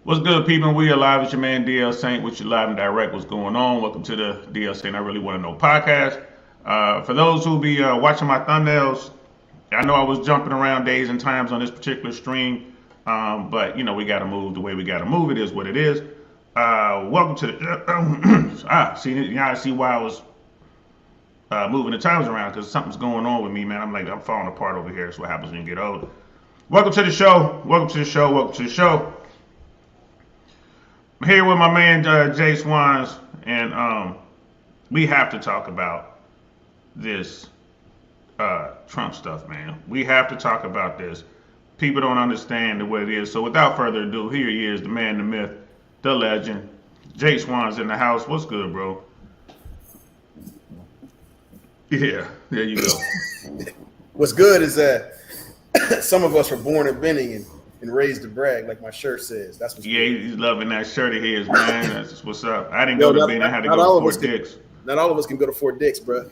What's good, people? We are live. It's your man DL Saint with you live and direct. What's going on? Welcome to the DL Saint I Really Want to Know podcast. For those who be watching my thumbnails, I know I was jumping around days and times on this particular stream, but we got to move the way we got to move. It is what it is. Welcome to the. I see why I was moving the times around because something's going on with me, man. I'm falling apart over here. That's what happens when you get old. Welcome to the show. Welcome to the show. Welcome to the show. I'm here with my man Jay Swans, and we have to talk about this Trump stuff, man. We have to talk about this. People don't understand what it is. So without further ado, here he is, the man, the myth, the legend. Jay Swans in the house. What's good, bro? Yeah, there you go. What's good is that some of us were born in Benning and raised to brag, like my shirt says. That's what's good. He's loving that shirt of his, man. That's what's up. I didn't go to Benning. I had to go to Fort Dix. Not all of us can go to Fort Dix, bro.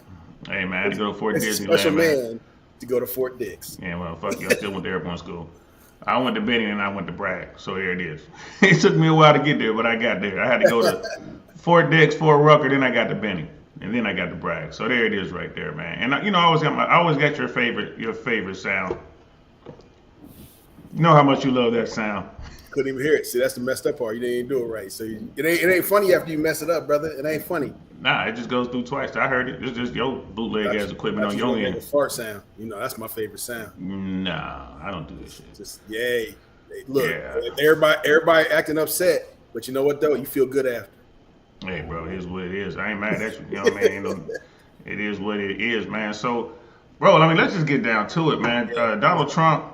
Hey, man, I had to go to Fort Disneyland. Special man to go to Fort Dix. Yeah, well, fuck you. I still went to airborne school. I went to Benning and I went to Bragg. So there it is. It took me a while to get there, but I got there. I had to go to Fort Dix, Fort Rucker, then I got to Benning. And then I got to Bragg. So there it is right there, man. And I always got your favorite sound. You know how much you love that sound. Couldn't even hear it. See, that's the messed up part. You didn't do it right. So it ain't funny after you mess it up, brother. It ain't funny. Nah, it just goes through twice. I heard it. It's just your bootleg ass equipment on your end. Fart sound. That's my favorite sound. Nah, I don't do this shit. Just yay. Look, everybody acting upset, but you know what though? You feel good after. Hey, bro, it is what it is. I ain't mad at you. You know what I mean? It is what it is, man. So, bro, let's just get down to it, man. Donald Trump.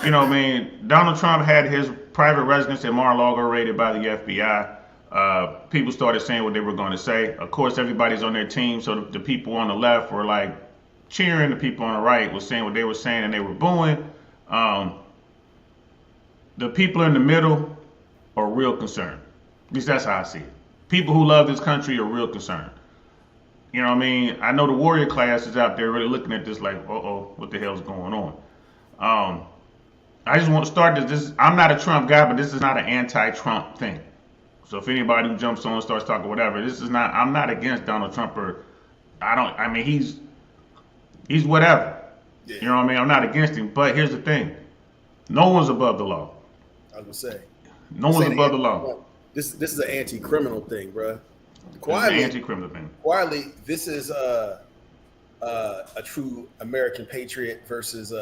Donald Trump had his private residence at Mar-a-Lago raided by the FBI. People started saying what they were going to say. Of course, everybody's on their team, so the people on the left were like cheering. The people on the right were saying what they were saying, and they were booing. The people in the middle are real concerned. At least that's how I see it. People who love this country are real concerned. You know what I mean? I know the warrior class is out there really looking at this like, what the hell's going on? I just want to start this. I'm not a Trump guy, but this is not an anti-Trump thing. So if anybody who jumps on and starts talking whatever, I'm not against Donald Trump he's whatever. Yeah. You know what I mean? I'm not against him, but here's the thing. No one's above the law. I was gonna say. No one's above the law. This is an anti-criminal thing, bro. Quietly, anti-criminal thing. Quietly, this is a true American patriot versus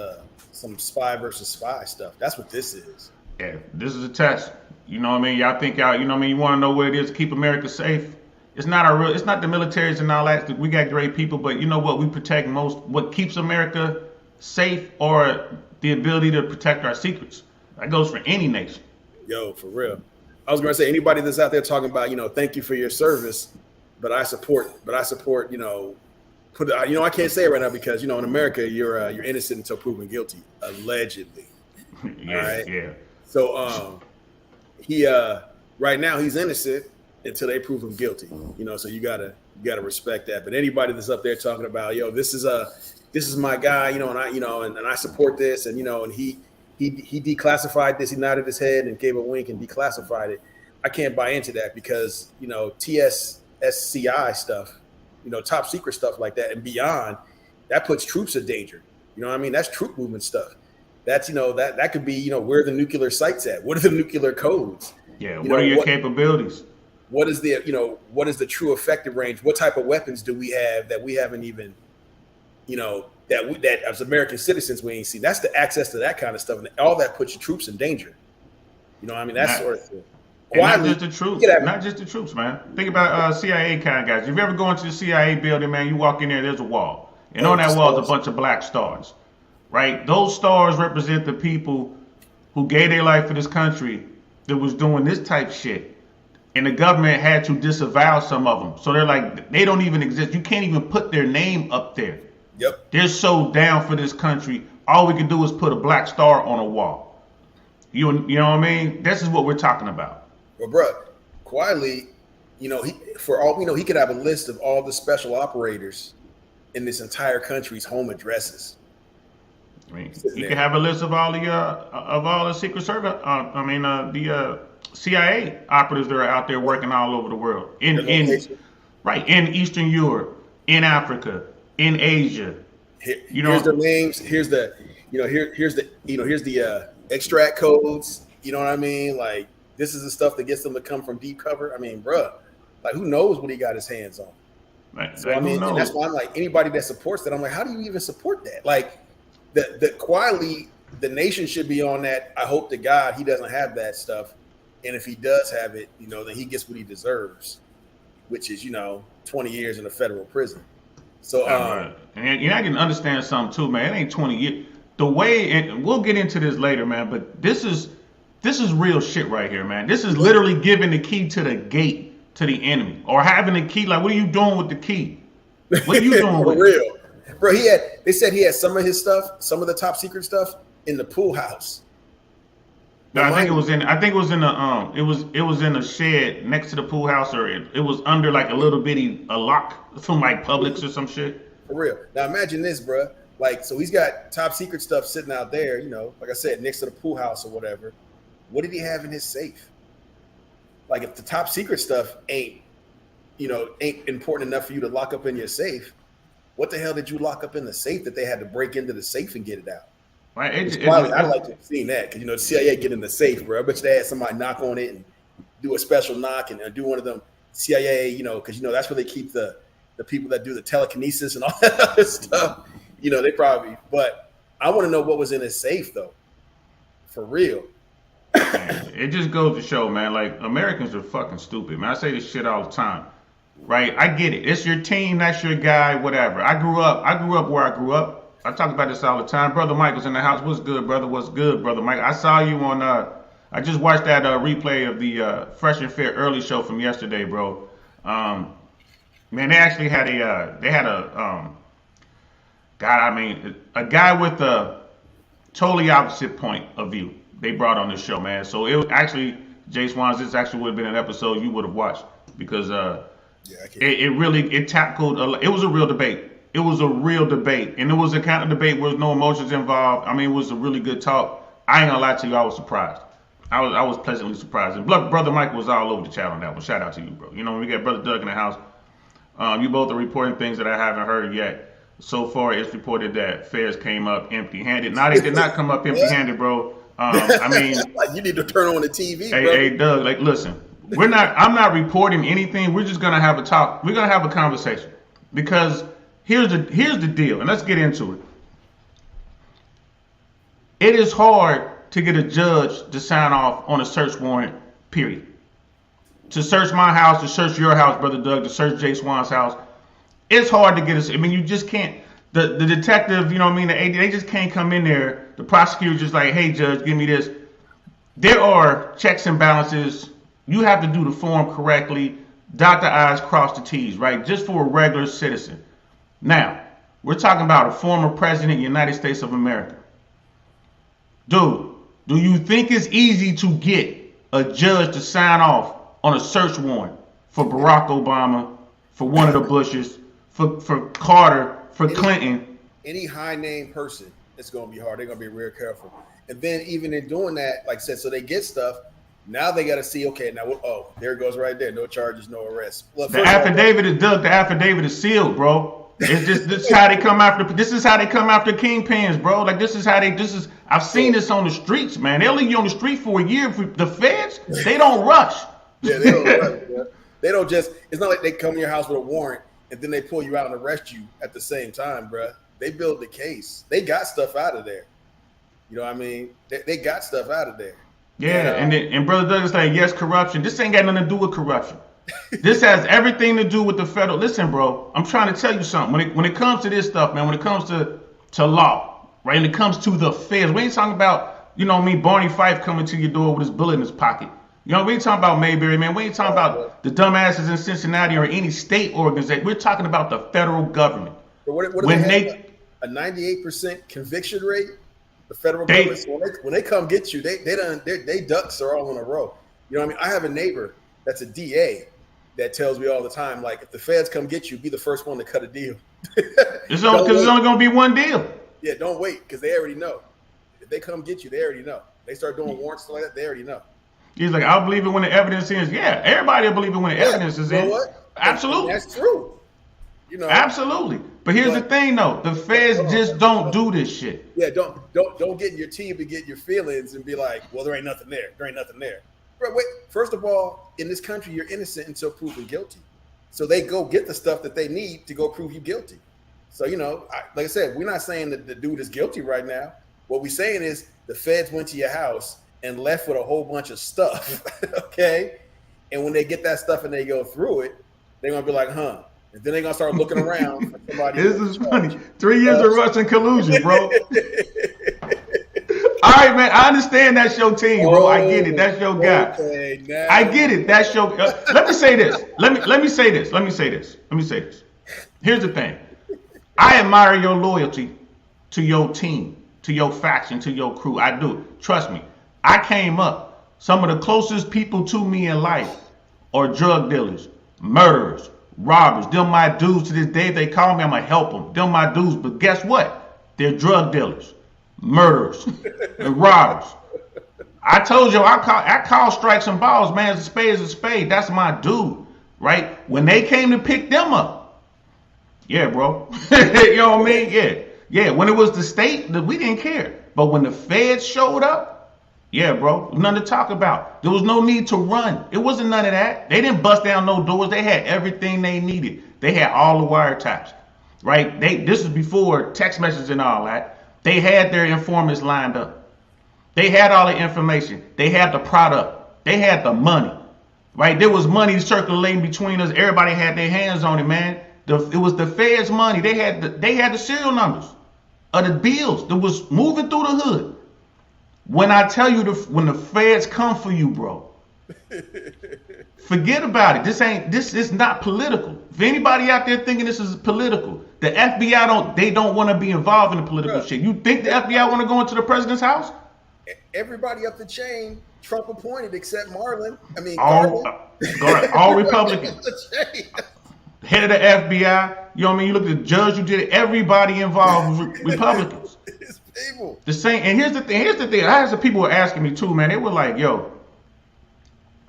some spy versus spy stuff. That's what this is. Yeah, this is a test. You know what I mean? Y'all think you want to know what it is to keep America safe? It's not the militaries and all that. We got great people, but you know what we protect most? What keeps America safe or the ability to protect our secrets. That goes for any nation. Yo, for real. I was going to say, anybody that's out there talking about, thank you for your service, but I support, I can't say it right now because, in America, you're innocent until proven guilty, allegedly. Yeah, all right? Yeah. So he right now he's innocent until they prove him guilty. So you gotta respect that. But anybody that's up there talking about, this is my guy, and I support this, and and he declassified this, he nodded his head and gave a wink and declassified it. I can't buy into that because TSSCI stuff, top secret stuff like that and beyond, that puts troops in danger. You know what I mean? That's troop movement stuff. That's that could be where are the nuclear sites at? What are the nuclear codes? Yeah, what are your capabilities? What is the true effective range? What type of weapons do we have that we haven't even that as American citizens we ain't seen? That's the access to that kind of stuff, and all that puts your troops in danger. That's sort of thing. Not just the troops, man. Think about CIA kind of guys. If you ever go into the CIA building, man, you walk in there's a wall, and on that wall is a bunch of black stars, right? Those stars represent the people who gave their life for this country that was doing this type shit, and the government had to disavow some of them. So they're like, they don't even exist. You can't even put their name up there. Yep. They're so down for this country. All we can do is put a black star on a wall. You know what I mean? This is what we're talking about. Well, bro, quietly, he could have a list of all the special operators in this entire country's home addresses. I mean, you can have a list of all the Secret Service. The CIA operatives that are out there working all over the world in Eastern Europe, in Africa, in Asia. Here's the names. Here's the extract codes. You know what I mean? Like, this is the stuff that gets them to come from deep cover. I mean, bruh, like, who knows what he got his hands on? So I mean, and that's why I'm like, anybody that supports that, I'm like, how do you even support that? Like, the quietly, the nation should be on that. I hope to God he doesn't have that stuff, and if he does have it, then he gets what he deserves, which is 20 years in a federal prison. So, and I can understand something too, man. It ain't 20 years. The way, and we'll get into this later, man. But this is real shit right here, man. This is literally giving the key to the gate to the enemy, or having the key. Like, what are you doing with the key? What are you doing with real, bro? They said he had some of his stuff, some of the top secret stuff, in the pool house. No, I think it was in a shed next to the pool house, or it was under like a little bitty lock from like Publix or some shit. For real. Now imagine this, bro. Like, so he's got top secret stuff sitting out there, like I said, next to the pool house or whatever. What did he have in his safe? Like, if the top secret stuff ain't important enough for you to lock up in your safe, what the hell did you lock up in the safe that they had to break into the safe and get it out? Right. I'd like to have seen that, because the CIA get in the safe, bro. I bet you they had somebody knock on it and do a special knock and do one of them CIA, because that's where they keep the people that do the telekinesis and all that other stuff. They probably. But I want to know what was in his safe, though, for real. Man, it just goes to show, man, like, Americans are fucking stupid, man. I say this shit all the time, right? I get it. It's your team, that's your guy, whatever. I grew up where I grew up. I talk about this all the time. Brother Michael's in the house. What's good, brother? What's good, brother Mike? I saw you on. I just watched that replay of the Fresh and Fair early show from yesterday, bro. Man, they actually had a guy with a totally opposite point of view. They brought on this show, man. So it was actually, Jay Swans, this actually would have been an episode you would have watched, because it tackled. It was a real debate. It was a real debate, and it was a kind of debate where there's no emotions involved. I mean, it was a really good talk. I ain't gonna lie to you, I was surprised. I was pleasantly surprised. And brother Mike was all over the chat on that one. Shout out to you, bro. We got brother Doug in the house. You both are reporting things that I haven't heard yet. So far, it's reported that Fez came up empty-handed. Now, they did not come up empty-handed, bro. I mean, like, you need to turn on the TV, bro. Hey, Doug, like, listen, I'm not reporting anything. We're just gonna have a talk. We're gonna have a conversation, because here's the deal, and let's get into it. It is hard to get a judge to sign off on a search warrant, period. To search my house, to search your house, brother Doug, to search Jay Swan's house, it's hard to get I mean, you just can't. The detective, the AD, they just can't come in there. The prosecutor just like, hey, judge, give me this. There are checks and balances. You have to do the form correctly, dot the I's, cross the T's, right? Just for a regular citizen. Now, we're talking about a former president of the United States of America. Dude, do you think it's easy to get a judge to sign off on a search warrant for Barack Obama, for one of the Bushes, for Carter, for Clinton? Any high name person, it's going to be hard. They're going to be real careful. And then even in doing that, like I said, so they get stuff. Now they got to see, okay, now, there it goes right there. No charges, no arrest. Look, the affidavit is Doug. The affidavit is sealed, bro. It's just this is how they come after. This is how they come after kingpins, bro. Like, this is how they. This is. I've seen this on the streets, man. They'll leave you on the street for a year. The feds, they don't rush. Yeah, they don't rush. Yeah. They don't just. It's not like they come to your house with a warrant and then they pull you out and arrest you at the same time, bro. They build the case. They got stuff out of there. You know what I mean? They got stuff out of there. Yeah, and brother Douglas like, yes, corruption. This ain't got nothing to do with corruption. This has everything to do with the federal. Listen, bro, I'm trying to tell you something. When it comes to this stuff, man, when it comes to law, right? When it comes to the feds, we ain't talking about, Barney Fife coming to your door with his bullet in his pocket. We ain't talking about Mayberry, man. We ain't talking about the dumbasses in Cincinnati or any state organization. We're talking about the federal government. But what do they have? A 98% conviction rate? The federal government, when they come get you, they ducks are all in a row. You know what I mean? I have a neighbor that's a DA that tells me all the time, like, if the feds come get you, be the first one to cut a deal. Because it's only going to be one deal. Yeah, don't wait because they already know. If they come get you, they already know. They start doing warrants like that, they already know. He's like, I'll believe it when the evidence is. Yeah, everybody will believe it when the Yeah, evidence is you know in. what? And Absolutely. that's true. Absolutely. But here's the thing, though: the feds just don't do this shit. Yeah, don't get in your team and get in your feelings and be like, well, there ain't nothing there. There ain't nothing there. Bro, wait. First of all, in this country, you're innocent until proven guilty. So they go get the stuff that they need to go prove you guilty. So, like I said, we're not saying that the dude is guilty right now. What we're saying is the feds went to your house and left with a whole bunch of stuff, okay? And when they get that stuff and they go through it, they're going to be like, huh. And then they're going to start looking around for somebody. This is funny. 3 years of Russian collusion, bro. All right, man. I understand that's your team, bro. I get it. That's your guy. Okay, now. I get it. That's your. Let me say this. Let me say this. Let me say this. Here's the thing. I admire your loyalty to your team, to your faction, to your crew. I do. Trust me. I came up. Some of the closest people to me in life are drug dealers, murderers, robbers. Them my dudes to this day. They call me, I'm gonna help them. Them my dudes. But guess what? They're drug dealers, murderers, and robbers. I told you I call strikes and balls, man. A spade is a spade. That's my dude, right? When they came to pick them up, yeah, bro. You know what I mean? Yeah. When it was the state, we didn't care. But when the feds showed up, yeah, bro, nothing to talk about. There was no need to run. It wasn't none of that. They didn't bust down no doors. They had everything they needed. They had all the wiretaps, right? This is before text messages and all that. They had their informants lined up. They had all the information. They had the product. They had the money, right? There was money circulating between us. Everybody had their hands on it, man. It was the feds' money. They had the serial numbers of the bills that was moving through the hood. When I tell you when the feds come for you, bro, forget about it. This is not political. If anybody out there thinking this is political, the FBI don't want to be involved in the political shit. You think the FBI want to go into the president's house? Everybody up the chain, Trump appointed except Marlin. I mean, all Republicans. Head of the FBI, you know what I mean? You look at the judge who did it, everybody involved was Republicans. It's people. The same, and here's the thing. I had some people were asking me too, man. They were like, yo,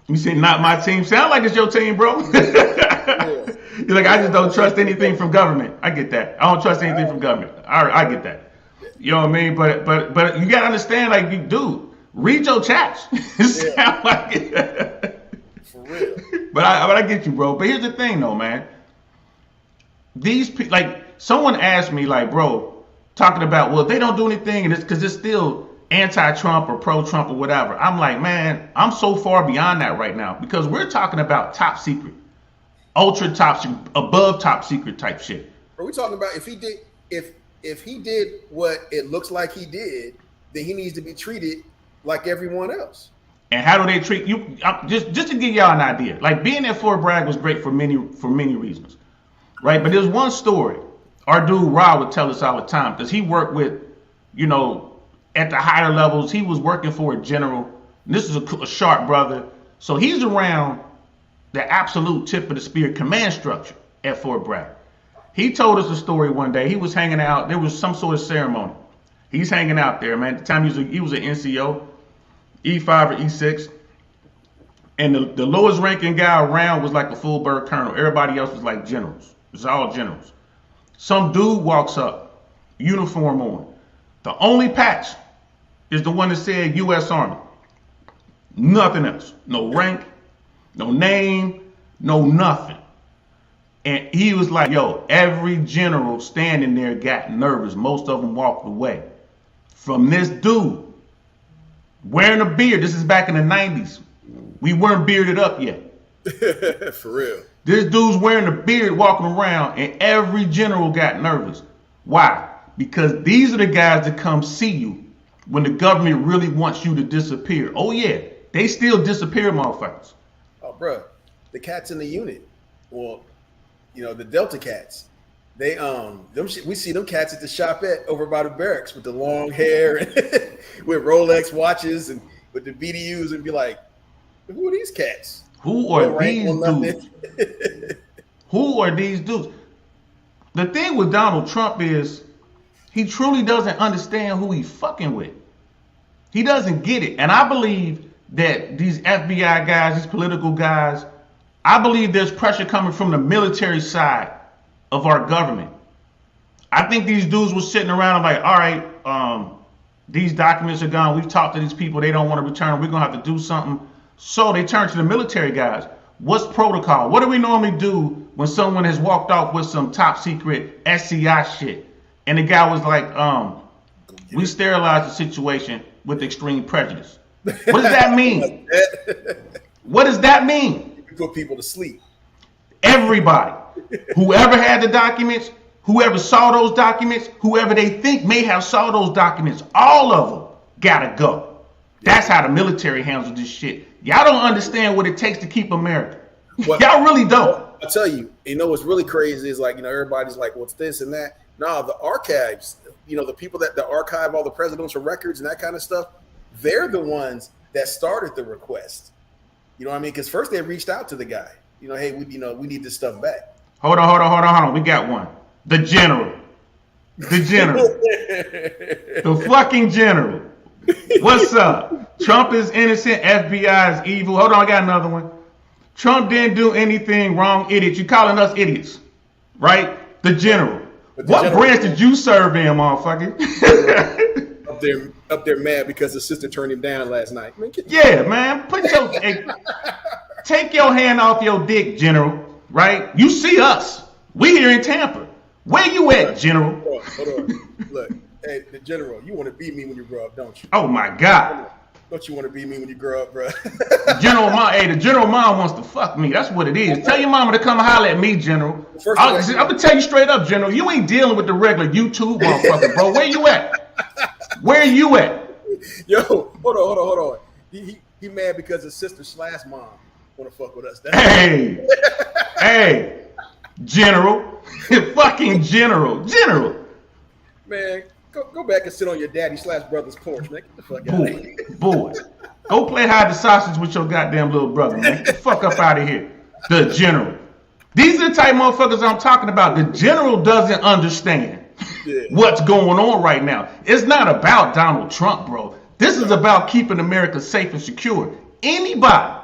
you said not my team. Sound like it's your team, bro. Yeah. You're like, I just don't trust anything from government. I get that. I don't trust anything from government. All right, I get that. You know what I mean? But you gotta understand, like, dude, read your chats. It sound like it. For real. But I get you, bro. But here's the thing, though, man. These people, like, someone asked me, like, bro, talking about, well, they don't do anything, and it's because it's still anti-Trump or pro-Trump or whatever. I'm like, man, I'm so far beyond that right now because we're talking about top secret, ultra top secret, above top secret type shit. Are we talking about if he did what it looks like he did, then he needs to be treated like everyone else. And how do they treat you? Just to give y'all an idea, like being at Fort Bragg was great for many reasons. Right, but there's one story our dude Rob would tell us all the time because he worked with, at the higher levels. He was working for a general. This is a sharp brother, so he's around the absolute tip of the spear command structure at Fort Bragg. He told us a story one day. He was hanging out. There was some sort of ceremony. He's hanging out there, man. At the time he was an NCO, E5 or E6. And the lowest ranking guy around was like a full bird colonel. Everybody else was like generals. It's all generals. Some dude walks up, uniform on. The only patch is the one that said U.S. Army. Nothing else. No rank, no name, no nothing. And he was like, yo, every general standing there got nervous. Most of them walked away from this dude wearing a beard. This is back in the 90s. We weren't bearded up yet. For real. This dude's wearing a beard walking around and every general got nervous. Why? Because these are the guys that come see you when the government really wants you to disappear. Oh yeah, they still disappear motherfuckers. Oh bro, the cats in the unit. Well, the Delta cats. They we see them cats at the shopette over by the barracks with the long hair and with Rolex watches and with the BDUs and be like, who are these cats? Who are these dudes? Who are these dudes? The thing with Donald Trump is He truly doesn't understand who he's fucking with. He doesn't get it. And I believe that these FBI guys, these political guys, I believe there's pressure coming from the military side of our government. I think these dudes were sitting around and like, all right, these documents are gone. We've talked to these people. They don't want to return. We're going to have to do something. So they turn to the military guys. What's protocol? What do we normally do when someone has walked off with some top secret SCI shit? And the guy was like, we sterilized the situation with extreme prejudice. What does that mean? What does that mean? You put people to sleep. Everybody, whoever had the documents, whoever saw those documents, whoever they think may have saw those documents, all of them gotta go. That's how the military handles this shit. Y'all don't understand what it takes to keep America. Y'all really don't. I'll tell you, what's really crazy is like, everybody's like, what's this and that? No, the archives, the people that archive all the presidential records and that kind of stuff, they're the ones that started the request. You know what I mean? Because first they reached out to the guy. Hey, we need this stuff back. Hold on. We got one. The general. The fucking general. What's up? Trump is innocent. FBI is evil. Hold on, I got another one. Trump didn't do anything wrong. Idiots. You calling us idiots, right? The general. What branch did you serve in, motherfucker? up there mad because his sister turned him down last night. Man, man. Take your hand off your dick, General. Right? You see us. We here in Tampa. Where you at, General? Hold on. Look, hey, the General, you want to beat me when you grow up, don't you? Oh my God. Don't you want to beat me when you grow up, bro? The General Mom wants to fuck me. That's what it is. Tell your mama to come holler at me, General. I'm gonna tell you straight up, General. You ain't dealing with the regular YouTube motherfucker, bro. Where you at? Where you at? Yo, hold on. He mad because his sister / mom want to fuck with us. Hey, General, fucking General. Man, go back and sit on your daddy / brother's porch, man. Get the fuck out of here. Boy, go play hide the sausage with your goddamn little brother, man. Get the fuck up out of here. The General. These are the type of motherfuckers I'm talking about. The General doesn't understand what's going on right now. It's not about Donald Trump, bro. This is about keeping America safe and secure. Anybody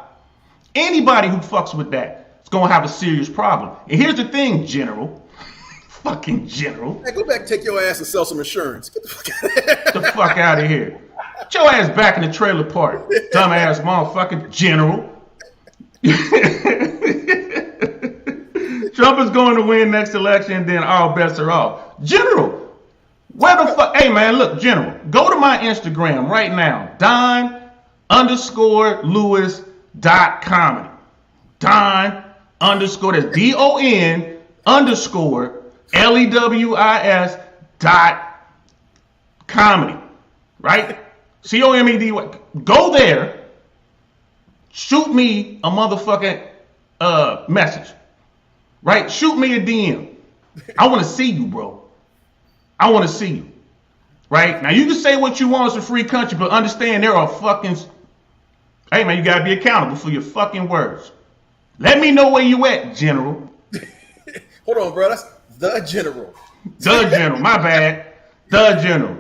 who fucks with that is going to have a serious problem. And here's the thing, General. Fucking General. Hey, go back and take your ass and sell some insurance. Get the fuck out of here. Get the fuck out of here. Get your ass back in the trailer park, dumbass motherfucker, General. Trump is going to win next election, then all bets are off. General, where the fuck? Hey, man, look, General, go to my Instagram right now, Don_Lewis.comedy. Don_ that's Don_LEWIS.comedy. Right? COMEDY. Go there. Shoot me a motherfucking message. Right? Shoot me a DM. I want to see you, bro. I want to see you. Right? Now, you can say what you want. It's a free country, but understand there are fucking... Hey, man, you got to be accountable for your fucking words. Let me know where you at, General. Hold on, bro. That's the General. The General. My bad. The General.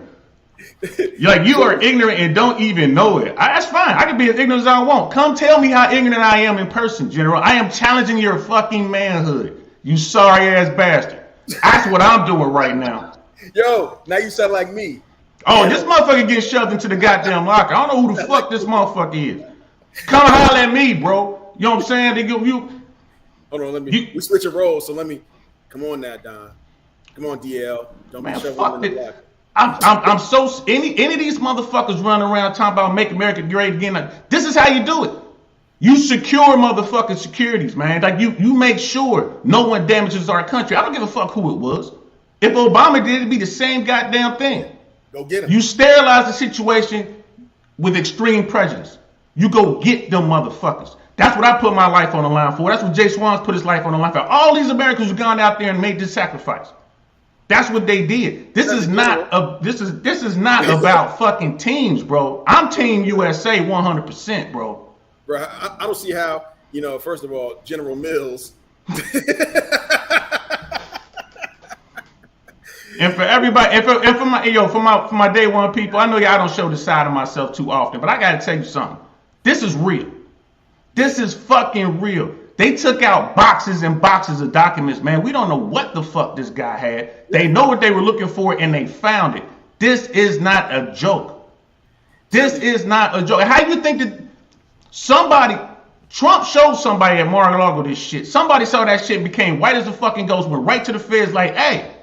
You are ignorant and don't even know it. That's fine. I can be as ignorant as I want. Come tell me how ignorant I am in person, General. I am challenging your fucking manhood. You sorry ass bastard. That's what I'm doing right now. Yo, now you sound like me. Oh, this motherfucker getting shoved into the goddamn locker. I don't know who the fuck this motherfucker is. Come holler at me, bro. You know what I'm saying? They give you. Hold on, we switch a role. So come on now, Don. Come on, DL. Don't be shoving in the locker. I'm so any of these motherfuckers running around talking about make America great again. This is how you do it. You secure motherfucking securities, man. Like you make sure no one damages our country. I don't give a fuck who it was. If Obama did, it'd be the same goddamn thing. Go get him. You sterilize the situation with extreme prejudice. You go get them motherfuckers. That's what I put my life on the line for. That's what Jay Swans put his life on the line for. All these Americans who've gone out there and made this sacrifice. That's what they did. This is not about fucking teams, bro. I'm Team USA 100%, bro. Bro, I don't see how, first of all, General Mills. And for everybody, and for my day one people, I know y'all don't show the side of myself too often, but I gotta tell you something. This is real. This is fucking real. They took out boxes and boxes of documents, man. We don't know what the fuck this guy had. They know what they were looking for, and they found it. This is not a joke. This is not a joke. How you think that Trump showed somebody at Mar-a-Lago this shit. Somebody saw that shit, became white as a fucking ghost, went right to the feds like, hey,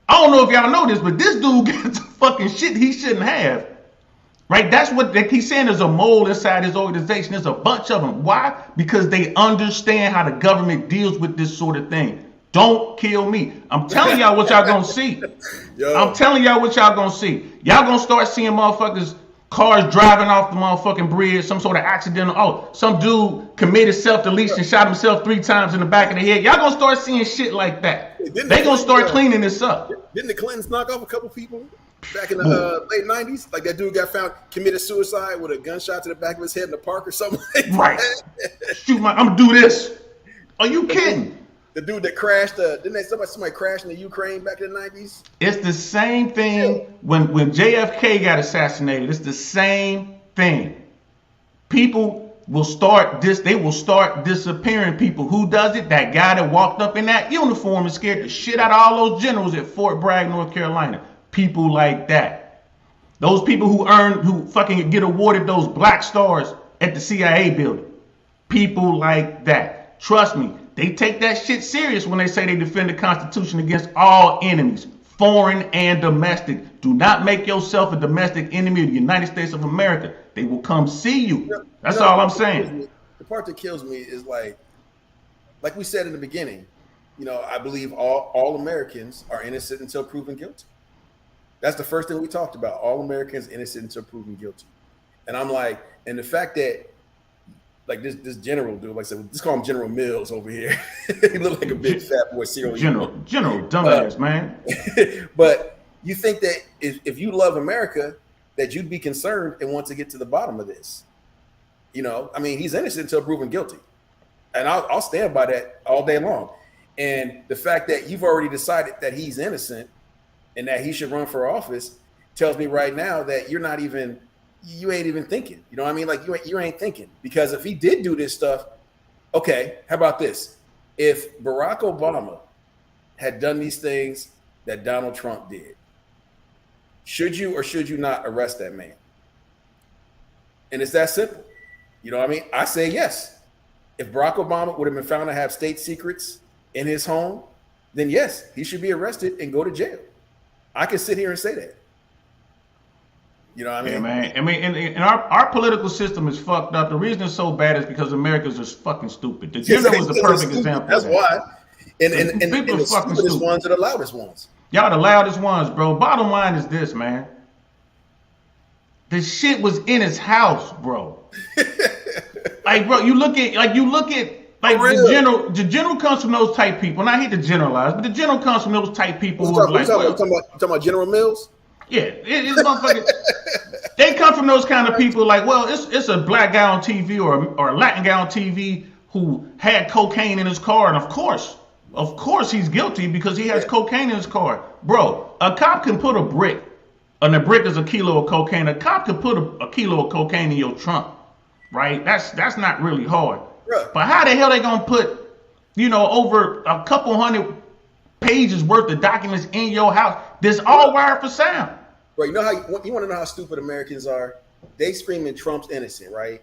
I don't know if y'all know this, but this dude gets fucking shit he shouldn't have. Right? That's what he's saying. There's a mole inside his organization. There's a bunch of them. Why? Because they understand how the government deals with this sort of thing. Don't kill me. I'm telling y'all what y'all gonna see. I'm telling y'all what y'all gonna see. Y'all gonna start seeing motherfuckers, cars driving off the motherfucking bridge, some sort of accidental. Oh, some dude committed self-deletion, shot himself 3 times in the back of the head. Y'all gonna start seeing shit like that. They gonna start cleaning this up. Didn't the Clintons knock off a couple people back in the late 90s? Like that dude got found committed suicide with a gunshot to the back of his head in the park or something like right. Shoot I'm gonna do this. Are you kidding? The dude that crashed, didn't somebody crash in the Ukraine back in the 90s? It's the same thing when JFK got assassinated. It's the same thing. People will start disappearing people. Who does it? That guy that walked up in that uniform and scared the shit out of all those generals at Fort Bragg, North Carolina. People like that. Those people who fucking get awarded those black stars at the CIA building. People like that. Trust me, they take that shit serious when they say they defend the Constitution against all enemies, foreign and domestic. Do not make yourself a domestic enemy of the United States of America. They will come see you. That's all I'm saying. The part that kills me is like we said in the beginning, I believe all Americans are innocent until proven guilty. That's the first thing we talked about. All Americans innocent until proven guilty. And I'm like, and the fact that like this general dude, like I said, let's call him General Mills over here. He looked like a big fat boy serial. General dumbass, man. But you think that if you love America, that you'd be concerned and want to get to the bottom of this. I mean, he's innocent until proven guilty. And I'll stand by that all day long. And the fact that you've already decided that he's innocent and that he should run for office tells me right now that you ain't even thinking. You know what I mean? Like you ain't thinking. Because if he did do this stuff, okay, how about this? If Barack Obama had done these things that Donald Trump did, should you or should you not arrest that man? And it's that simple. You know what I mean? I say yes. If Barack Obama would have been found to have state secrets in his home, then yes, he should be arrested and go to jail. I can sit here and say that. You know what I mean? Yeah, man. I mean, and our political system is fucked up. The reason it's so bad is because Americans are fucking stupid. The general was the perfect example. That's why. And the stupidest ones are the loudest ones. Y'all the loudest ones, bro. Bottom line is this, man. The shit was in his house, bro. Like, bro, you look at the general comes from those type people. And I hate to generalize, but the general comes from those type people who are like, you talking about General Mills? Yeah, it's motherfucking. They come from those kind of people like, well, it's a black guy on TV or a Latin guy on TV who had cocaine in his car, and of course he's guilty because he has cocaine in his car. Bro, a cop can put a brick, and the brick is a kilo of cocaine. A cop can put a kilo of cocaine in your trunk, right? That's not really hard. Right. But how the hell they gonna put, over a couple hundred pages worth of documents in your house? This all wired for sound. Right. You want to know how stupid Americans are? They screaming Trump's innocent, right?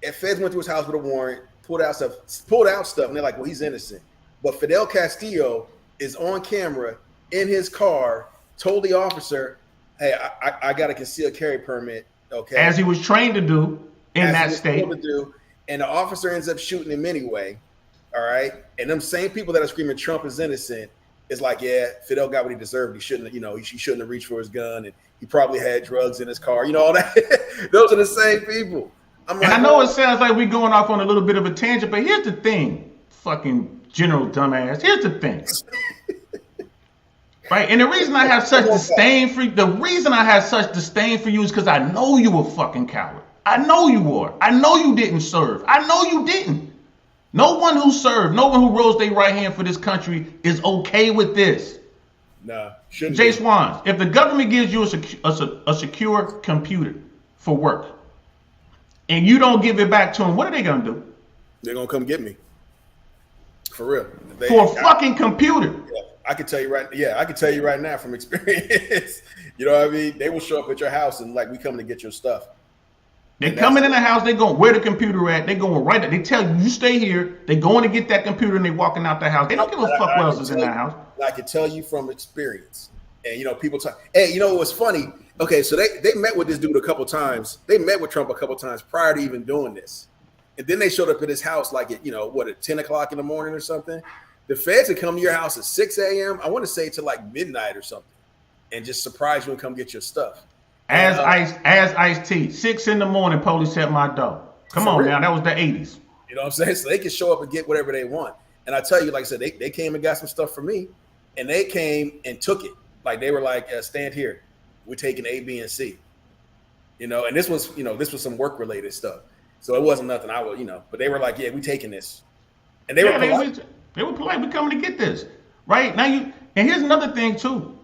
And feds went to his house with a warrant, pulled out stuff, and they're like, well, he's innocent. But Fidel Castillo is on camera in his car, told the officer, hey, I got a concealed carry permit. Okay. As he was trained to do in that state. And the officer ends up shooting him anyway. All right. And them same people that are screaming Trump is innocent is like, yeah, Fidel got what he deserved. He shouldn't, he shouldn't have reached for his gun, and he probably had drugs in his car. All that. Those are the same people. I'm like, I know it sounds like we're going off on a little bit of a tangent, but here's the thing, fucking general dumbass. Here's the thing. Right? And the reason I have such disdain for you is because I know you a fucking coward. I know you were. I know you didn't serve. I know you didn't. No one who served, no one who rose their right hand for this country is okay with this. Nah, shouldn't Jay be. Swans, if the government gives you a secure computer for work and you don't give it back to them, what are they going to do? They're gonna come get me. For real. For a fucking computer. Yeah, I can tell you right. Yeah, I can tell you right now from experience. You know what I mean? They will show up at your house and like, we coming to get your stuff. They coming in the house, they going where the computer at, they going right there. They tell you, you stay here, they going to get that computer and they walking out the house. They don't give a fuck what else is in that house. I can tell you from experience. And you know, people talk, hey, you know what's funny? Okay, so they met with this dude a couple times. They met with Trump a couple times prior to even doing this. And then they showed up at his house like at, at 10 o'clock in the morning or something. The feds would come to your house at 6 a.m. I want to say to like midnight or something, and just surprise you and come get your stuff. As Ice-T, 6 in the morning, police at my door. Come on now, that was the 80s. You know what I'm saying? So they can show up and get whatever they want. And I tell you, like I said, they came and got some stuff for me, and they came and took it. Like they were like, stand here, we're taking A, B, and C. And this was some work related stuff. So it wasn't nothing I would, but they were like, yeah, we taking this. And they were polite. They were polite. We coming to get this. Right? Now and here's another thing too.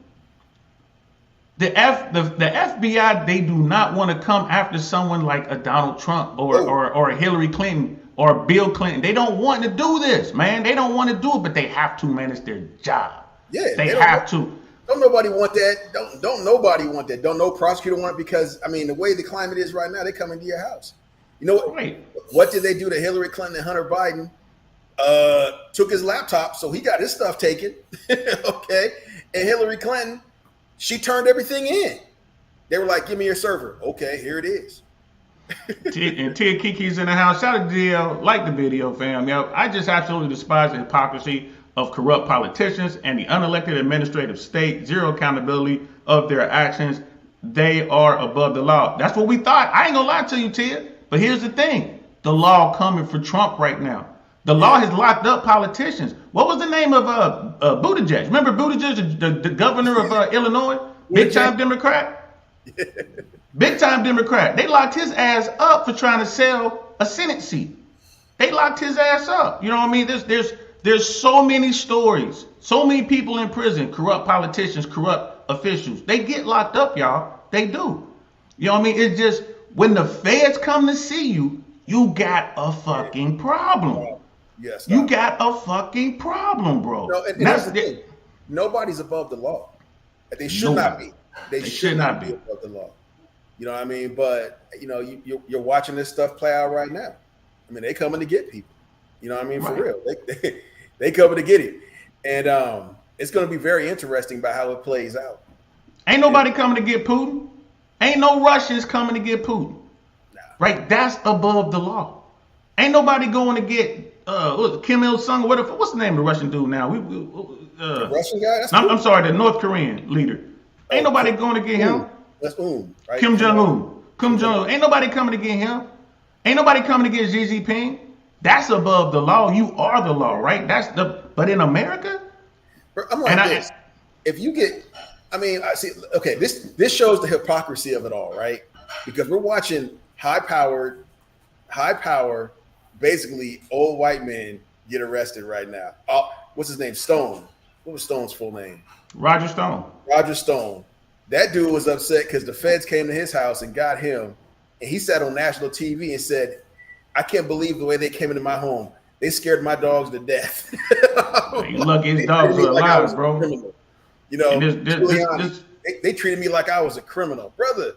The FBI, they do not want to come after someone like a Donald Trump or a Hillary Clinton or Bill Clinton. They don't want to do this, man. They don't want to do it, but they have to, man. It's their job. Yeah, they have to. Don't nobody want that. Don't nobody want that. Don't no prosecutor want it because, I mean, the way the climate is right now, they come into your house. You know what? Right. What did they do to Hillary Clinton and Hunter Biden? Took his laptop, so he got his stuff taken. Okay. And Hillary Clinton, she turned everything in. They were like, give me your server. Okay, here it is. And Tia Kiki's in the house. Shout out to DL. Like the video, fam. I just absolutely despise the hypocrisy of corrupt politicians and the unelected administrative state. Zero accountability of their actions. They are above the law. That's what we thought. I ain't gonna lie to you, Tia. But here's the thing. The law coming for Trump right now. The law has locked up politicians. What was the name of Buttigieg? Remember Buttigieg, the governor of Illinois? Big time Democrat? Big time Democrat. They locked his ass up for trying to sell a Senate seat. They locked his ass up. You know what I mean? There's so many stories. So many people in prison, corrupt politicians, corrupt officials. They get locked up, y'all. They do. You know what I mean? It's just when the feds come to see you, you got a fucking problem. Yes, you got a fucking problem, bro. No, and that's the thing. Nobody's above the law. They should not be. They should not be above the law. You know what I mean? But you're watching this stuff play out right now. I mean, they coming to get people. You know what I mean? For real, they coming to get it, and it's going to be very interesting about how it plays out. Ain't nobody coming to get Putin. Ain't no Russians coming to get Putin. Nah. Right? That's above the law. Ain't nobody going to get Kim Il-sung. What's the name of the Russian dude now? The Russian guy? I'm sorry, the North Korean leader. Ain't nobody going to get him. That's right? Kim Jong-un. Kim Jong-un. Ain't nobody coming to get him. Ain't nobody coming to get Xi Jinping. That's above the law. You are the law, right? But in America? I'm like this. If you get, I see, okay, this shows the hypocrisy of it all, right? Because we're watching high power, basically old white men get arrested right now. What's his name? Stone. What was Stone's full name? Roger Stone. Roger Stone. That dude was upset because the feds came to his house and got him. And he sat on national TV and said, I can't believe the way they came into my home. They scared my dogs to death. You lucky his dogs are alive, bro. They treated me like I was a criminal, brother.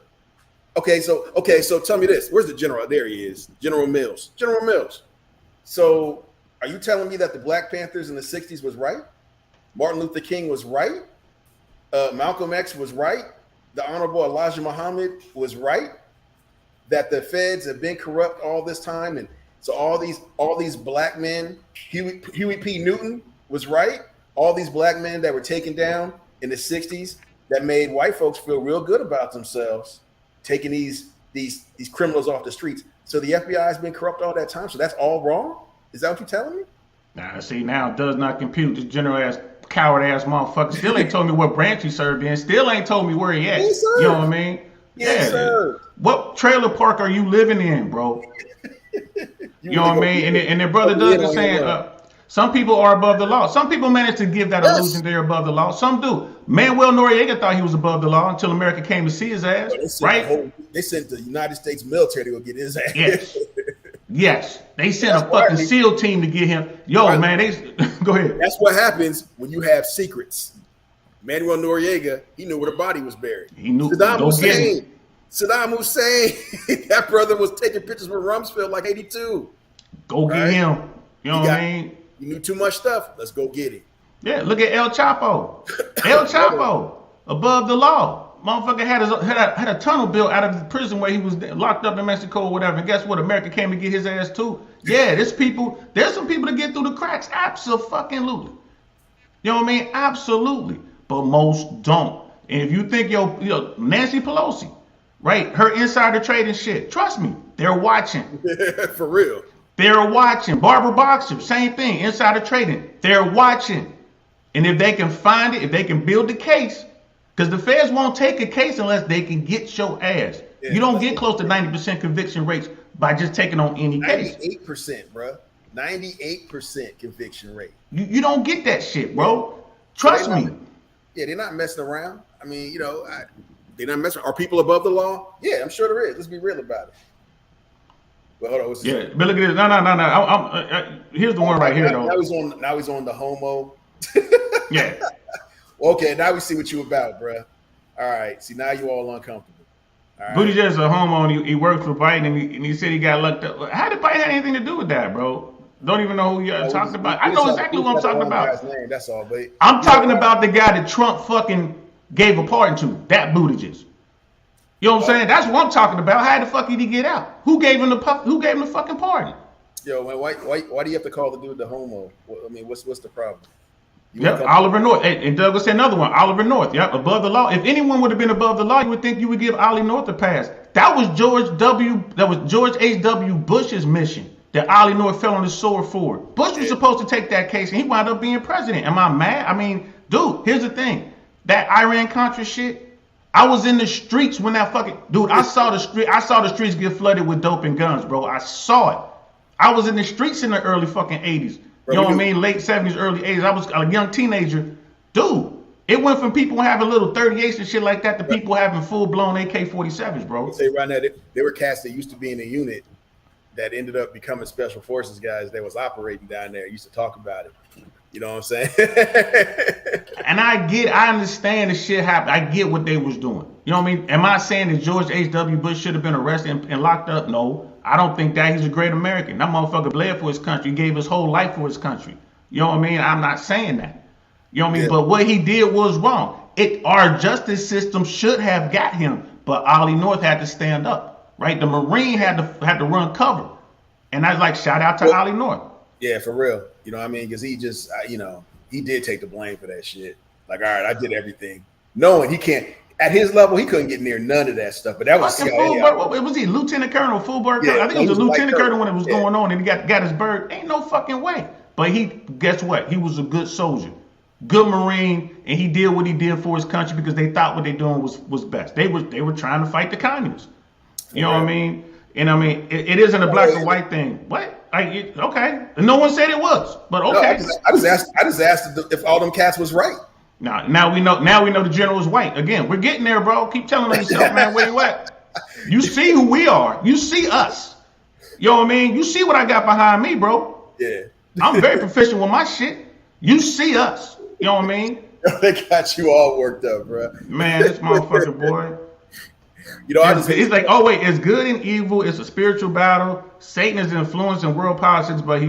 Okay, so tell me this. Where's the general? There he is. General Mills. General Mills. So are you telling me that the Black Panthers in the 60s was right? Martin Luther King was right? Malcolm X was right? The Honorable Elijah Muhammad was right? That the feds have been corrupt all this time, and so all these black men, Huey P. Newton was right. All these black men that were taken down in the 60s that made white folks feel real good about themselves, taking these criminals off the streets. So the FBI has been corrupt all that time. So that's all wrong? Is that what you're telling me? Nah, see, now it does not compute. This general ass, coward ass motherfucker still ain't told me what branch he served in. Still ain't told me where he at. You know what I mean? Yes, sir. What trailer park are you living in, bro? You know what I mean? And their brother Doug is saying, Some people are above the law. Some people manage to give that illusion they're above the law. Some do. Manuel Noriega thought he was above the law until America came to see his ass. They sent the United States military to go get his ass. Yes. Yes. They sent a fucking SEAL team to get him. Yo, man, go ahead. That's what happens when you have secrets. Manuel Noriega, he knew where the body was buried. He knew. Saddam Hussein, that brother was taking pictures with Rumsfeld like 82. Go get him. You know what I mean? You knew too much stuff. Let's go get him. Yeah, look at El Chapo. El Chapo, above the law. Motherfucker had a tunnel built out of the prison where he was locked up in Mexico or whatever. And guess what? America came to get his ass too. Yeah, there's some people that get through the cracks. Absolutely. You know what I mean? Absolutely. But most don't. And if you think Nancy Pelosi, right? Her insider trading shit. Trust me, they're watching. For real. They're watching. Barbara Boxer, same thing. Insider trading. They're watching. And if they can find it, if they can build the case, because the feds won't take a case unless they can get your ass. Yeah, you don't get close to 90% conviction rates by just taking on any case. 98%, bro. 98% conviction rate. You don't get that shit, bro. Trust me. Yeah, they're not messing around. I mean, they're not messing. Are people above the law? Yeah, I'm sure there is. Let's be real about it. But hold on. But look at this. No. Here's the one right here, though. Now he's on the homo. Yeah. Okay, now we see what you about, bro. All right. See, now you all uncomfortable. All right. Buttigieg's a homo, and he worked for Biden, and he said he got locked up. How did Biden have anything to do with that, bro? Don't even know who you're talking about. I know exactly who I'm talking about. Name, that's all, but I'm talking about the guy that Trump fucking gave a pardon to. That Buttigieg. You know what I'm saying? That's what I'm talking about. How the fuck did he get out? Who gave him the fucking pardon? Yo, man, why do you have to call the dude the homo? I mean, what's the problem? Yep, Oliver North. And Douglas said another one, Oliver North. Yep, above the law. If anyone would have been above the law, you would think you would give Ollie North a pass. That was George H.W. Bush's mission that Ollie North fell on his sword for. Bush was supposed to take that case, and he wound up being president. Am I mad? I mean, dude, here's the thing. That Iran-Contra shit, I was in the streets when that fucking... Dude, I saw the streets get flooded with dope and guns, bro. I saw it. I was in the streets in the early fucking 80s. You know what I mean? Late 70s, early 80s. I was a young teenager. Dude, it went from people having little 38s and shit like that to people having full-blown AK-47s, bro. Say right now, they were cats that used to be in a unit that ended up becoming special forces guys that was operating down there. Used to talk about it. You know what I'm saying? And I understand the shit happened. I get what they was doing. You know what I mean? Am I saying that George H.W. Bush should have been arrested and locked up? No. I don't think that. He's a great American. That motherfucker bled for his country. He gave his whole life for his country. You know what I mean? I'm not saying that. You know what I mean? Yeah. But what he did was wrong. Our justice system should have got him, but Ollie North had to stand up, right? The Marine had to run cover. And I shout out to Ollie North. Yeah, for real. You know what I mean? Because he just, he did take the blame for that shit. Like, all right, I did everything. Knowing he can't. At his level, he couldn't get near none of that stuff. But that was CIA. Was he Lieutenant Colonel Fulberg? Yeah, I think he was a Lieutenant Colonel when it was going on, and he got his bird. Ain't no fucking way. But guess what? He was a good soldier, good Marine, and he did what he did for his country because they thought what they doing was best. They were trying to fight the communists. You know what I mean? And I mean, it isn't a black or white thing. What? Okay. And no one said it was, but okay. No, I just asked if all them cats was right. Now we know the general is white. Again, we're getting there, bro. Keep telling us yourself, man, where you at? You see who we are. You see us. You know what I mean? You see what I got behind me, bro. Yeah. I'm very proficient with my shit. You see us. You know what I mean? They got you all worked up, bro. Man, this motherfucker, boy. It's like, oh wait, it's good and evil. It's a spiritual battle. Satan is influencing world politics, but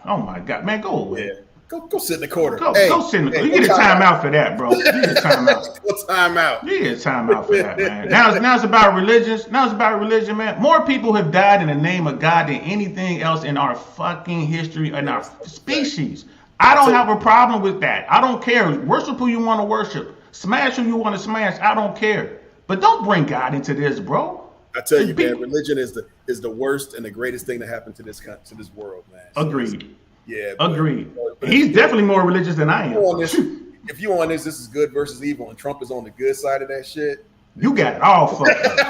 oh my God, man, go away. Yeah. Go sit in the corner. Go sit in the corner. You get a timeout for that, bro. You get a timeout. Go timeout. You get a timeout for that, man. Now it's about religions. Now it's about religion, man. More people have died in the name of God than anything else in our fucking history and our species. I don't have a problem with that. I don't care. Worship who you want to worship. Smash who you want to smash. I don't care. But don't bring God into this, bro. I tell you, man, religion is the worst and the greatest thing to happen to this world, man. So agreed. Yeah. Agreed. He's definitely more religious than I am. If you on this is good versus evil, and Trump is on the good side of that shit. You got it all fucked up.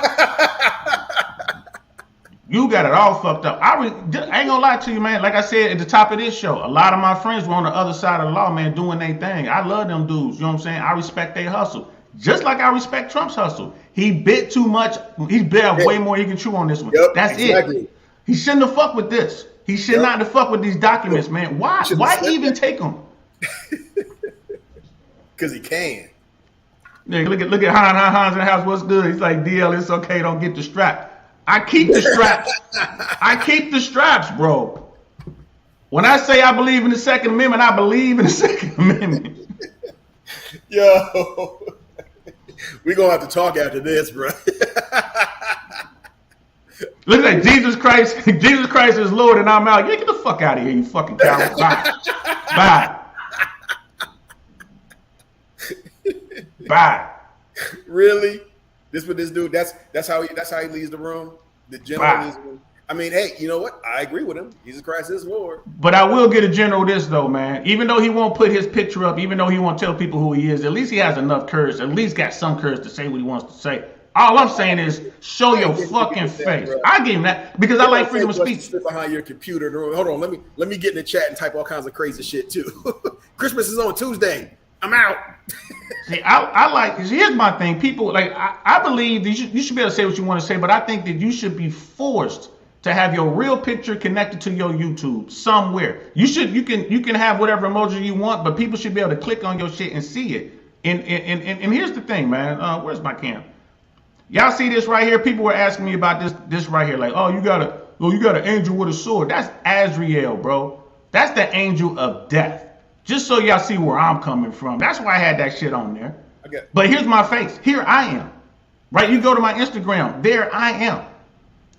You got it all fucked up. I ain't gonna lie to you, man. Like I said at the top of this show, a lot of my friends were on the other side of the law, man, doing their thing. I love them dudes. You know what I'm saying? I respect their hustle. Just like I respect Trump's hustle. He bit too much. He bit way more he can chew on this one. Yep, That's exactly. it. He shouldn't have fucked with this. He should not have fucked with these documents, man. Why? Why even take them? Because he can. Yeah, look at Hans in the house. What's good? He's like, DL, it's okay. Don't get the strap. I keep the straps. I keep the straps, bro. When I say I believe in the Second Amendment, I believe in the Second Amendment. Yo, we're going to have to talk after this, bro. Look at that. Jesus Christ is Lord, and I'm out. Yeah, get the fuck out of here, you fucking coward. Bye. Bye. Bye. Really? This what this dude? That's how he leaves the room. The general leaves the room. I mean, hey, you know what? I agree with him. Jesus Christ is Lord. But I will get a general this though, man. Even though he won't put his picture up, even though he won't tell people who he is, at least he has enough courage. At least got some courage to say what he wants to say. All I'm saying is show your fucking face. I give him that because I like freedom of speech. Sit behind your computer. Hold on, let me get in the chat and type all kinds of crazy shit too. Christmas is on Tuesday. I'm out. See, I like. Here's my thing. People like. I believe that you should be able to say what you want to say, but I think that you should be forced to have your real picture connected to your YouTube somewhere. You can have whatever emoji you want, but people should be able to click on your shit and see it. And here's the thing, man. Where's my cam? Y'all see this right here? People were asking me about this right here. Like, oh, you got an angel with a sword. That's Azrael, bro. That's the angel of death. Just so y'all see where I'm coming from. That's why I had that shit on there. Okay. But here's my face. Here I am. Right? You go to my Instagram. There I am.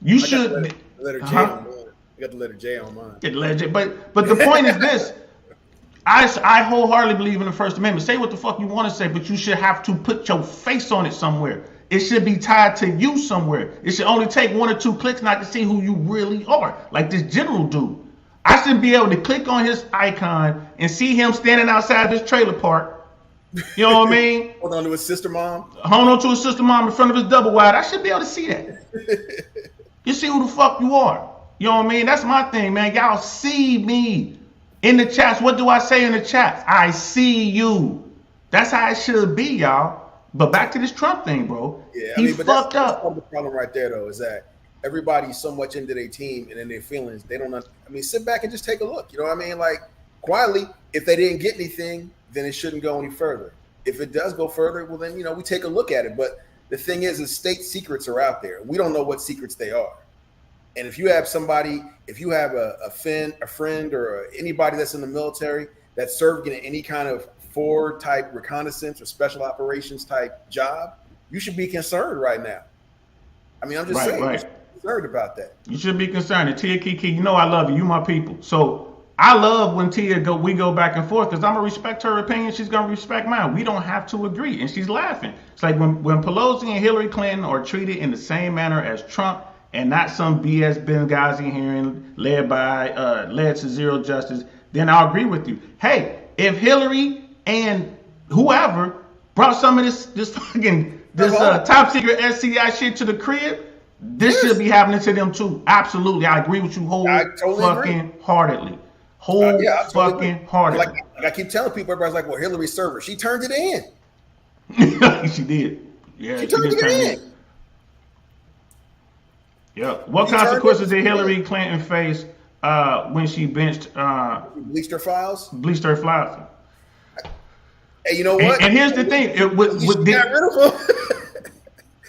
You should. The letter J on mine. You got the letter J on mine. Get the letter J. But the point is this. I wholeheartedly believe in the First Amendment. Say what the fuck you want to say, but you should have to put your face on it somewhere. It should be tied to you somewhere. It should only take 1 or 2 clicks and I can see who you really are. Like this general dude. I should be able to click on his icon and see him standing outside this trailer park. You know what I mean? Hold on to his sister mom. Hold on to his sister mom in front of his double wide. I should be able to see that. You see who the fuck you are. You know what I mean? That's my thing, man. Y'all see me in the chats. What do I say in the chats? I see you. That's how it should be, y'all. But back to this Trump thing, bro. Yeah, he fucked up. That's the problem right there, though, is that everybody's so much into their team and in their feelings. They don't. I mean, sit back and just take a look. You know what I mean? Like quietly, if they didn't get anything, then it shouldn't go any further. If it does go further, well, then we take a look at it. But the thing is state secrets are out there. We don't know what secrets they are. And if you have somebody, if you have a friend, or anybody that's in the military that served in any kind of forward type reconnaissance or special operations type job, you should be concerned right now. I mean, I'm just saying. Right. Concerned about that. You should be concerned. And Tia Kiki, you know I love you. You my people. So I love when we go back and forth because I'm gonna respect her opinion. She's gonna respect mine. We don't have to agree. And she's laughing. It's like when Pelosi and Hillary Clinton are treated in the same manner as Trump and not some BS Benghazi hearing led to zero justice, then I'll agree with you. Hey, if Hillary and whoever brought some of this top secret SCI shit to the crib, this should be happening to them too. Absolutely, I agree with you wholeheartedly. Wholeheartedly. Like I keep telling people, everybody's like, "Well, Hillary's server, she turned it in." She did. Yeah, she turned it in. Yeah. What consequences did Hillary Clinton face when she bleached her files? Bleached her files. Hey, you know what? And here's the thing. Got rid of them.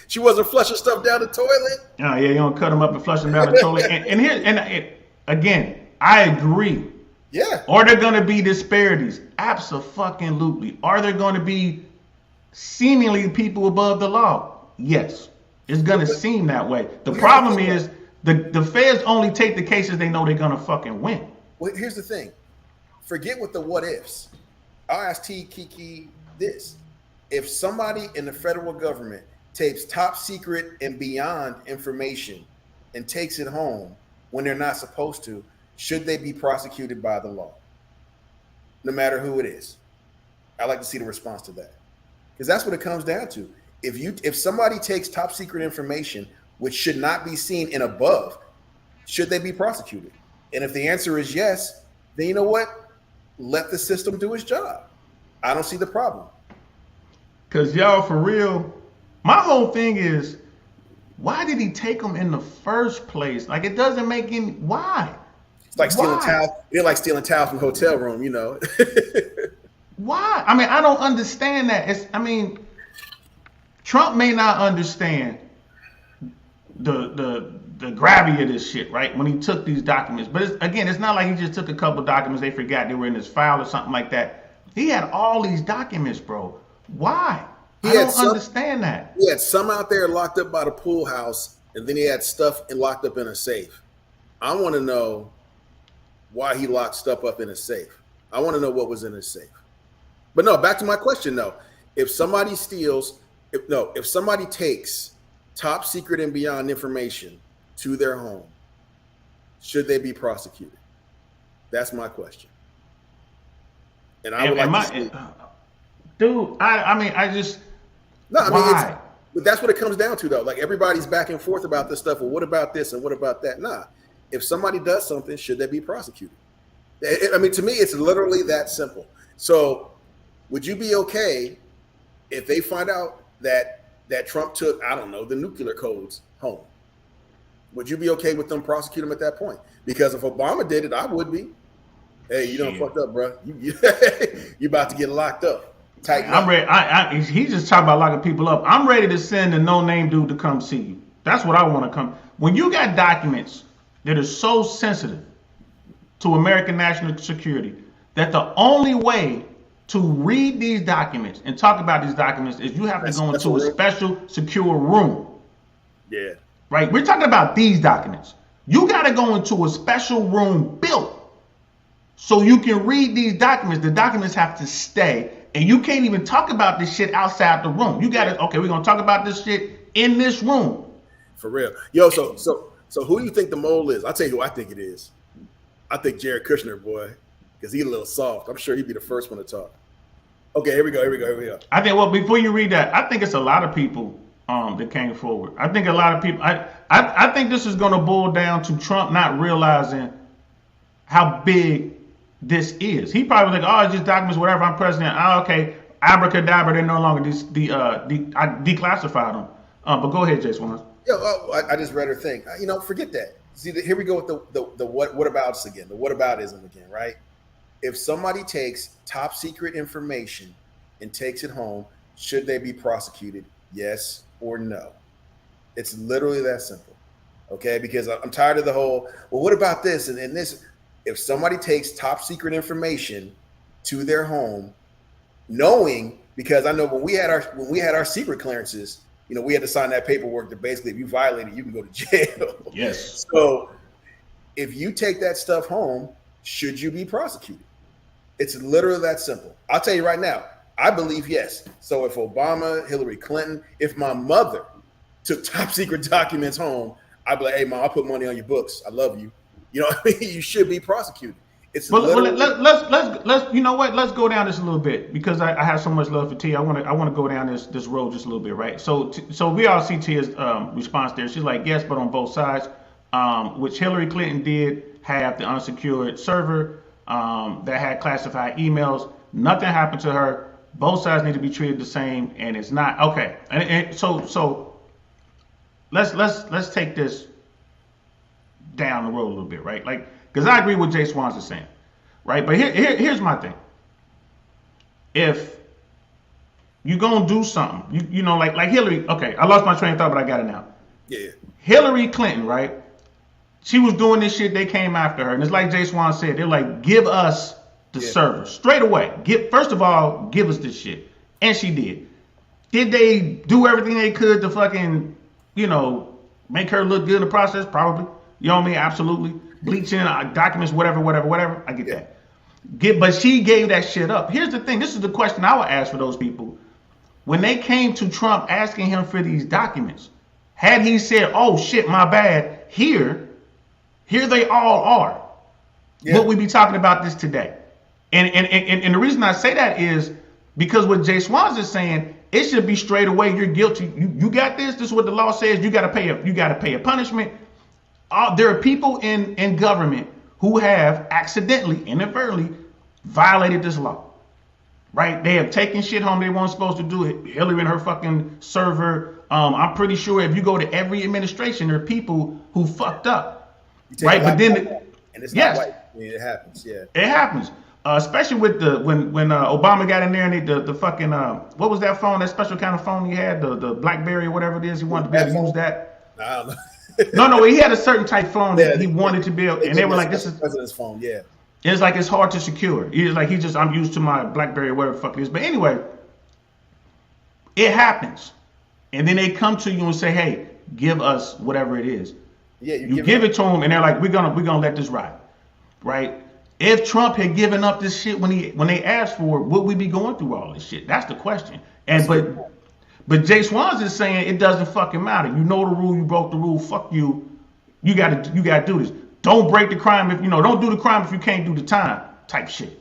She wasn't flushing stuff down the toilet. Oh, yeah, you don't cut them up and flush them down the toilet. And again, I agree. Yeah. Are there going to be disparities? Abso-fucking-lutely. Are there going to be seemingly people above the law? Yes. It's going to seem that way. The problem is the feds only take the cases they know they're going to fucking win. Well, here's the thing. Forget what the what ifs. I'll ask T. Kiki this. If somebody in the federal government takes top secret and beyond information and takes it home when they're not supposed to, should they be prosecuted by the law? No matter who it is. I'd like to see the response to that. Because that's what it comes down to. If somebody takes top secret information, which should not be seen and above, should they be prosecuted? And if the answer is yes, then you know what? Let the system do its job. I don't see the problem. Cause y'all, for real, my whole thing is, why did he take them in the first place? Like, it doesn't make any. Why? It's like stealing towel. They're like stealing towel from a hotel room, you know. Why? I mean, I don't understand that. Trump may not understand the gravity of this shit, right? When he took these documents, but it's not like he just took a couple documents. They forgot they were in his file or something like that. He had all these documents, bro. Why? I don't understand that. He had some out there locked up by the pool house, and then he had stuff locked up in a safe. I want to know why he locked stuff up in a safe. I want to know what was in his safe. But no, back to my question though. If somebody if somebody takes top secret and beyond information to their home, should they be prosecuted? That's my question. And I would like to see. Dude, I just. No, I mean, but that's what it comes down to, though. Like, everybody's back and forth about this stuff. Well, what about this and what about that? Nah. If somebody does something, should they be prosecuted? I mean, to me, it's literally that simple. So, would you be okay if they find out that Trump took, I don't know, the nuclear codes home? Would you be okay with them prosecuting him at that point? Because if Obama did it, I would be. Hey, you done fucked up, bro. You about to get locked up. I'm ready. He's just talking about locking people up. I'm ready to send a no-name dude to come see you. That's what I want to come. When you got documents that are so sensitive to American national security that the only way to read these documents and talk about these documents is you have to go into a special secure room. Yeah. Right? We're talking about these documents. You got to go into a special room built so you can read these documents. The documents have to stay. And you can't even talk about this shit outside the room. You got to, okay, we're going to talk about this shit in this room. For real. Yo, so who do you think the mole is? I'll tell you who I think it is. I think Jared Kushner, boy, because he's a little soft. I'm sure he'd be the first one to talk. Okay, here we go. I think, well, before you read that, I think it's a lot of people that came forward. I think a lot of people, I think this is going to boil down to Trump not realizing how big this is. He probably was like, oh, it's just documents, whatever, I'm president. Oh, okay, abracadabra, they're no longer I declassified them. But go ahead, Jason. I just read her thing. Forget that. See, here we go with the whatabouts again, the whataboutism again, right? If somebody takes top secret information and takes it home, should they be prosecuted? Yes or no? It's literally that simple. Okay, because I'm tired of the whole, well, what about this and this? If somebody takes top secret information to their home, knowing, because I know when we had our secret clearances, we had to sign that paperwork that basically if you violate it, you can go to jail. Yes. So if you take that stuff home, should you be prosecuted? It's literally that simple. I'll tell you right now, I believe yes. So if Obama, Hillary Clinton, if my mother took top secret documents home, I'd be like, hey, Mom, I'll put money on your books. I love you. You know what I mean? You should be prosecuted. It's let's you know what? Let's go down this a little bit because I have so much love for Tia. I want to go down this road just a little bit, right? So we all see Tia's response there. She's like, yes, but on both sides, which Hillary Clinton did have the unsecured server that had classified emails. Nothing happened to her. Both sides need to be treated the same, and it's not okay. And so let's take this down the road a little bit, right? Like, because I agree with Jay Swans is saying, right? But here's my thing. If you're gonna do something, you know, like Hillary. Okay, I lost my train of thought, but I got it now. Yeah. Hillary Clinton, right? She was doing this shit. They came after her, and it's like Jay Swan said. They're like, give us the server straight away. First of all, give us this shit, and she did. Did they do everything they could to fucking, make her look good in the process? Probably. You know what I mean? Absolutely. Bleaching documents, whatever. I get that. But she gave that shit up. Here's the thing. This is the question I would ask for those people. When they came to Trump asking him for these documents, had he said, oh shit, my bad, here they all are. Yeah. Would we be talking about this today? And the reason I say that is because what Jay Swans is saying, it should be straight away, you're guilty. You got this is what the law says, you gotta pay a punishment. There are people in government who have accidentally, inadvertently violated this law. Right? They have taken shit home they weren't supposed to do it. Hillary and her fucking server. I'm pretty sure if you go to every administration, there are people who fucked up. Right? But then, and it's yes, not white. I mean, it happens. Yeah, it happens. Especially with the when Obama got in there and the fucking what was that phone, that special kind of phone he had, the BlackBerry or whatever it is, he wanted to be able to use that. I don't know. No, he had a certain type phone that he wanted to be able, and they were like, "This is president's phone." Yeah, it's like it's hard to secure. He's like, I'm used to my BlackBerry or whatever the fuck it is. But anyway, it happens, and then they come to you and say, "Hey, give us whatever it is." Yeah, you give it to them, and they're like, "We're gonna let this ride," right? If Trump had given up this shit when they asked for it, would we be going through all this shit? That's the question. And but Jay Swans is saying it doesn't fucking matter. You know the rule, you broke the rule. Fuck you. You gotta do this. Don't break the crime if don't do the crime if you can't do the time. Type shit.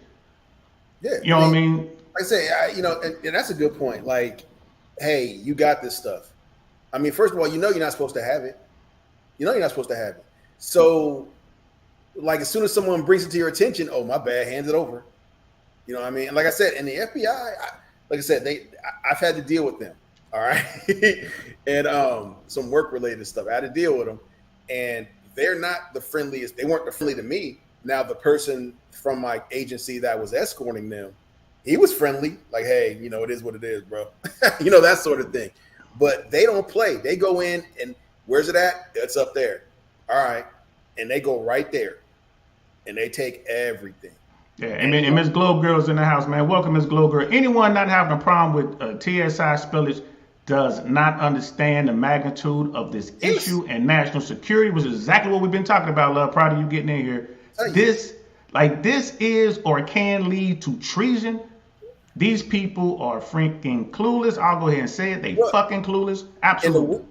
Yeah, you know what I mean? Like I say, and that's a good point. Like, hey, you got this stuff. I mean, first of all, you're not supposed to have it. You're not supposed to have it. So, like, as soon as someone brings it to your attention, oh, my bad, hand it over. You know what I mean? And like I said, in the FBI, like I said, I've had to deal with them. All right. And some work related stuff. I had to deal with them. And they're not the friendliest. They weren't the friendly to me. Now, the person from my agency that was escorting them, he was friendly. Like, hey, it is what it is, bro. That sort of thing. But they don't play. They go in and where's it at? It's up there. All right. And they go right there. And they take everything. Yeah, and Ms. Globe Girl's in the house, man. Welcome, Ms. Globe Girl. Anyone not having a problem with TSI spillage does not understand the magnitude of this issue and national security, which is exactly what we've been talking about, love. Proud of you getting in here. This is or can lead to treason. These people are freaking clueless. I'll go ahead and say it. They fucking clueless. Absolutely.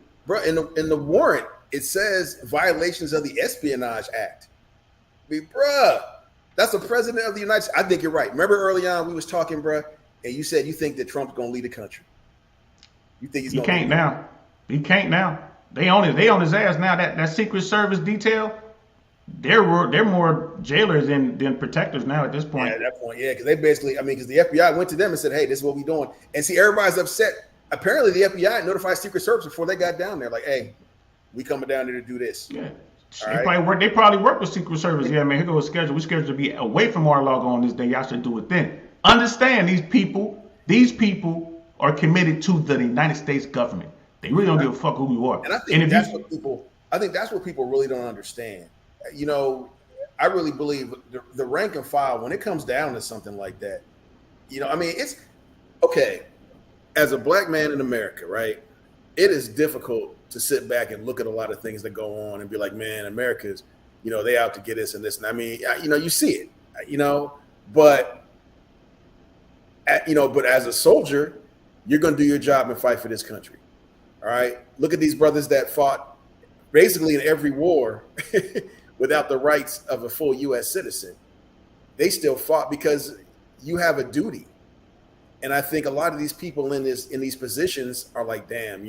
In the warrant, it says violations of the Espionage Act. I mean, bruh, that's the president of the United States. I think you're right. Remember early on we was talking, bruh, and you said you think that Trump's going to lead the country. You think he's going to He can't now. They own it. They own his ass now. That Secret Service detail, they're more jailers than protectors now at this point. Yeah, at that point, yeah, because they basically, because the FBI went to them and said, hey, this is what we're doing. And see, everybody's upset. Apparently, the FBI notified Secret Service before they got down there, like, hey, we coming down there to do this. Yeah. They probably work with Secret Service. Yeah, man, here goes a schedule. We scheduled to be away from Mar-a-Lago on this day. Y'all should do it then. Understand these people are committed to the United States government. They really don't give a fuck who you are. And I think that's what people really don't understand. I really believe the rank and file, when it comes down to something like that, it's okay. As a black man in America, right? It is difficult to sit back and look at a lot of things that go on and be like, man, America's, they out to get us and this. And you see it, but as a soldier, you're going to do your job and fight for this country. All right. Look at these brothers that fought basically in every war without the rights of a full U.S. citizen. They still fought because you have a duty. And I think a lot of these people in these positions are like, damn,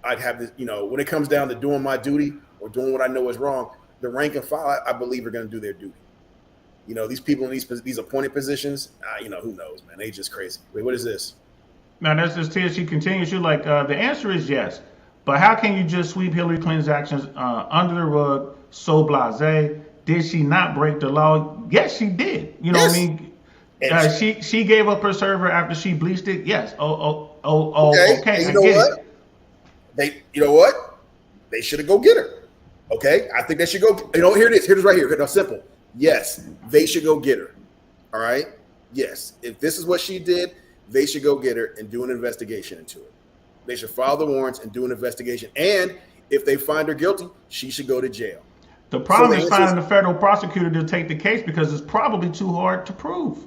I'd have this, when it comes down to doing my duty or doing what I know is wrong, the rank and file, I believe, are going to do their duty. These people in these appointed positions, who knows, man? They just crazy. Wait, what is this? Now, that's just Tia. She continues. She's like, the answer is yes. But how can you just sweep Hillary Clinton's actions under the rug so blasé? Did she not break the law? Yes, she did. You know what I mean? She gave up her server after she bleached it. Yes. Okay. You know what? You know what? They should have go get her. Okay. I think they should go. Here it is. Here's right here. Now, simple. Yes, they should go get her. All right. Yes. If this is what she did, they should go get her and do an investigation into it. They should file the warrants and do an investigation. And if they find her guilty, she should go to jail. The problem is finding the federal prosecutor to take the case because it's probably too hard to prove.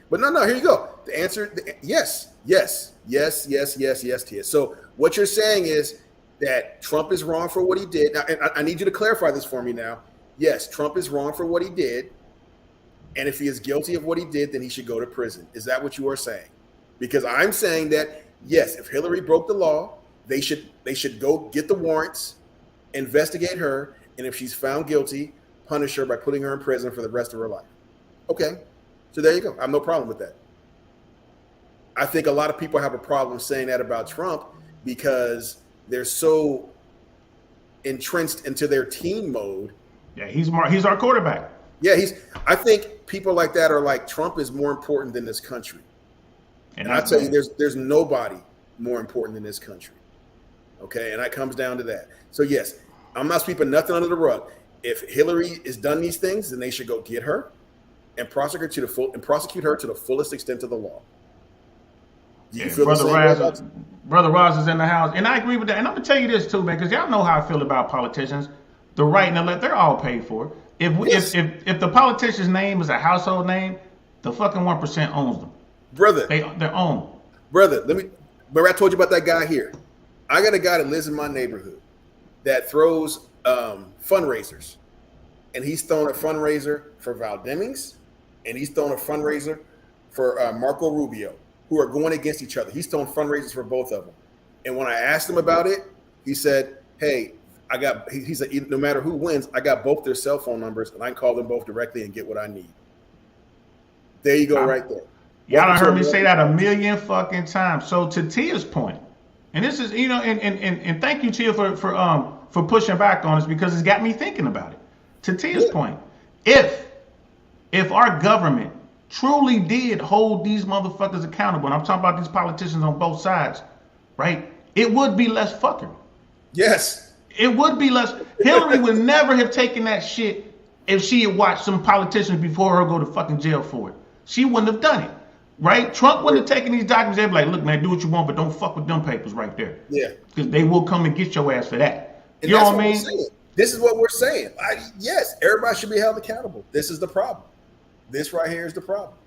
But no, here you go. The answer, yes, Tia. So what you're saying is that Trump is wrong for what he did. Now, and I need you to clarify this for me now. Yes, Trump is wrong for what he did. And if he is guilty of what he did, then he should go to prison. Is that what you are saying? Because I'm saying that, yes, if Hillary broke the law, they should go get the warrants investigate her, and if she's found guilty, punish her by putting her in prison for the rest of her life. Okay, so there you go. I have no problem with that. I think a lot of people have a problem saying that about Trump because they're so entrenched into their team mode. Yeah, he's our quarterback. Yeah, I think people like that are like, Trump is more important than this country. And I tell you, there's nobody more important than this country. Okay, and that comes down to that. So yes, I'm not sweeping nothing under the rug. If Hillary has done these things, then they should go get her and prosecute her to the fullest extent of the law. Yeah, Brother Roz is in the house, and I agree with that. And I'm gonna tell you this too, man, because y'all know how I feel about politicians. The right and the left, they're all paid for. If the politician's name is a household name, the fucking 1% owns them. Brother, they're owned. Brother, remember I told you about that guy here. I got a guy that lives in my neighborhood that throws fundraisers, and he's thrown a fundraiser for Val Demings, and he's thrown a fundraiser for Marco Rubio, who are going against each other. He's thrown fundraisers for both of them. And when I asked him about it, he said, hey, he said, no matter who wins, I got both their cell phone numbers, and I can call them both directly and get what I need. There you go, right there. Y'all done heard me say that a million fucking times. So to Tia's point, and this is, and thank you, Tia, for pushing back on us, because it's got me thinking about it. To Tia's point, if our government truly did hold these motherfuckers accountable, and I'm talking about these politicians on both sides, right? It would be less fuckery. Yes. It would be less. Hillary would never have taken that shit if she had watched some politicians before her go to fucking jail for it. She wouldn't have done it, right? Trump wouldn't have taken these documents. They'd be like, look, man, do what you want, but don't fuck with them papers right there. Yeah. Because they will come and get your ass for that. And you know what I mean? This is what we're saying. Yes, everybody should be held accountable. This is the problem. This right here is the problem.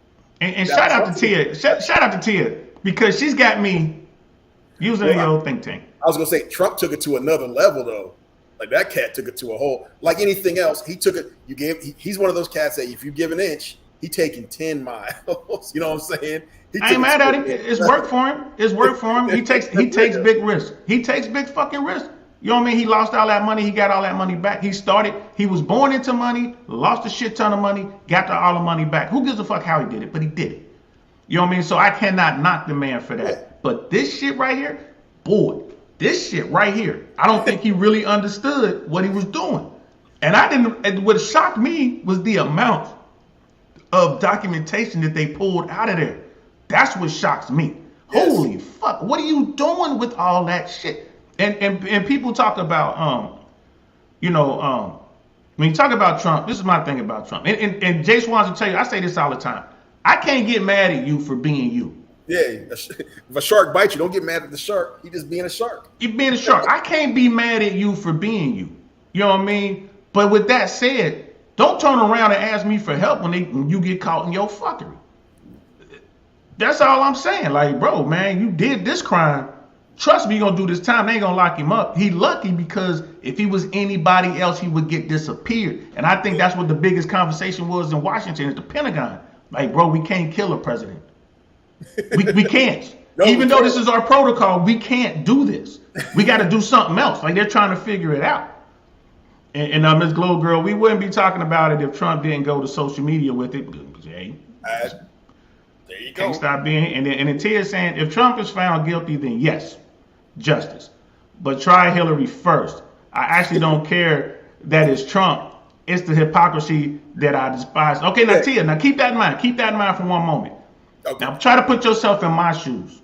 And shout out to Tia. Shout out to Tia, because she's got me using the old think tank. I was gonna say Trump took it to another level though. Like that cat took it to a whole. Like anything else, he took it. He's one of those cats that if you give an inch, he taking 10 miles. You know what I'm saying? I ain't mad at him. It's work for him. It's work for him. He takes big risks. He takes big fucking risks. You know what I mean? He lost all that money. He got all that money back. He was born into money, lost a shit ton of money, got all the money back. Who gives a fuck how he did it? But he did it. You know what I mean? So I cannot knock the man for that. Yeah. But this shit right here, boy, this shit right here, I don't think he really understood what he was doing. And what shocked me was the amount of documentation that they pulled out of there. That's what shocks me. Yes. Holy fuck, what are you doing with all that shit? And people talk about, when you talk about Trump, this is my thing about Trump. And Jay Swans will tell you, I say this all the time. I can't get mad at you for being you. Yeah, if a shark bites you, don't get mad at the shark. He just being a shark. You being a shark. I can't be mad at you for being you. You know what I mean? But with that said, don't turn around and ask me for help when you get caught in your fuckery. That's all I'm saying. Like, bro, man, you did this crime. Trust me, you're going to do this time. They ain't going to lock him up. He lucky because if he was anybody else, he would get disappeared. And I think that's what the biggest conversation was in Washington at the Pentagon. Like, bro, we can't kill a president. We can't. No, even though this is our protocol, we can't do this. We got to do something else. Like, they're trying to figure it out. And Ms. Glow Girl, we wouldn't be talking about it if Trump didn't go to social media with it. Hey, there you go. Can't stop being. And then Tia saying, if Trump is found guilty, then yes, justice. But try Hillary first. I actually don't care that it's Trump. It's the hypocrisy that I despise. Okay, now Tia, now keep that in mind. Keep that in mind for one moment. Okay. Now try to put yourself in my shoes.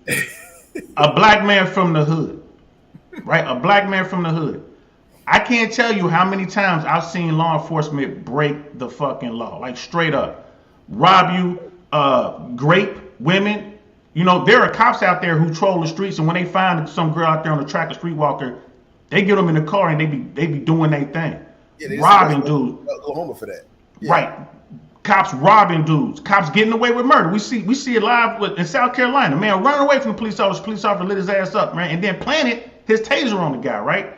A black man from the hood, right? A black man from the hood. I can't tell you how many times I've seen law enforcement break the fucking law, like straight up. Rob you, grape women. You know, there are cops out there who troll the streets, and when they find some girl out there on the track, a streetwalker, they get them in the car and they be doing their thing. Yeah, robbing dudes. Oklahoma for that. Yeah. Right. Cops robbing dudes. Cops getting away with murder. We see it live in South Carolina. Man running away from the police officer. Police officer lit his ass up, man, and then planted his taser on the guy, right?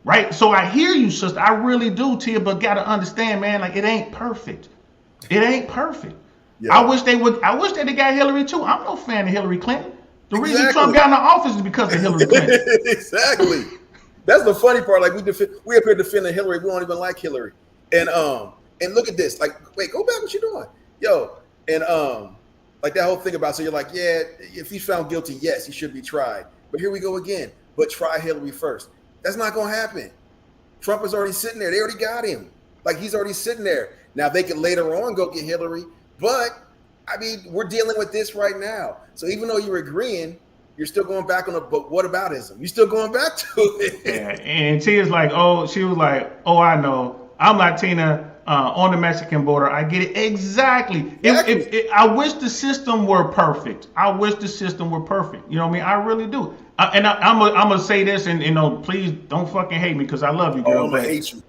Right? So I hear you, sister. I really do, Tia, but gotta understand, man, like it ain't perfect. It ain't perfect. Yeah. I wish they got Hillary too. I'm no fan of Hillary Clinton. The reason Trump got in the office is because of Hillary Clinton. Exactly. That's the funny part. Like we up here defending Hillary. We don't even like Hillary. And look at this. Like, wait, go back. What you doing, yo? And like that whole thing about, so you're like, yeah, if he's found guilty, yes, he should be tried. But here we go again. But try Hillary first. That's not gonna happen. Trump is already sitting there. They already got him. Like, he's already sitting there. Now they could later on go get Hillary, but I mean, we're dealing with this right now. So even though you're agreeing, you're still going back on but what aboutism? You're still going back to it. Yeah, and Tia's like, she was like, I know. I'm Latina on the Mexican border. I get it. Exactly. I wish the system were perfect. You know what I mean? I really do. I'm gonna say this, and please don't fucking hate me, because I love you, girl. I'm gonna hate you.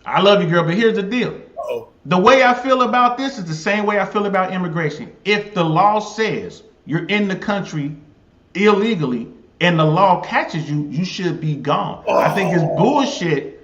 I love you, girl, but here's the deal. Uh-oh. The way I feel about this is the same way I feel about immigration. If the law says you're in the country illegally and the law catches you, you should be gone. I think it's bullshit.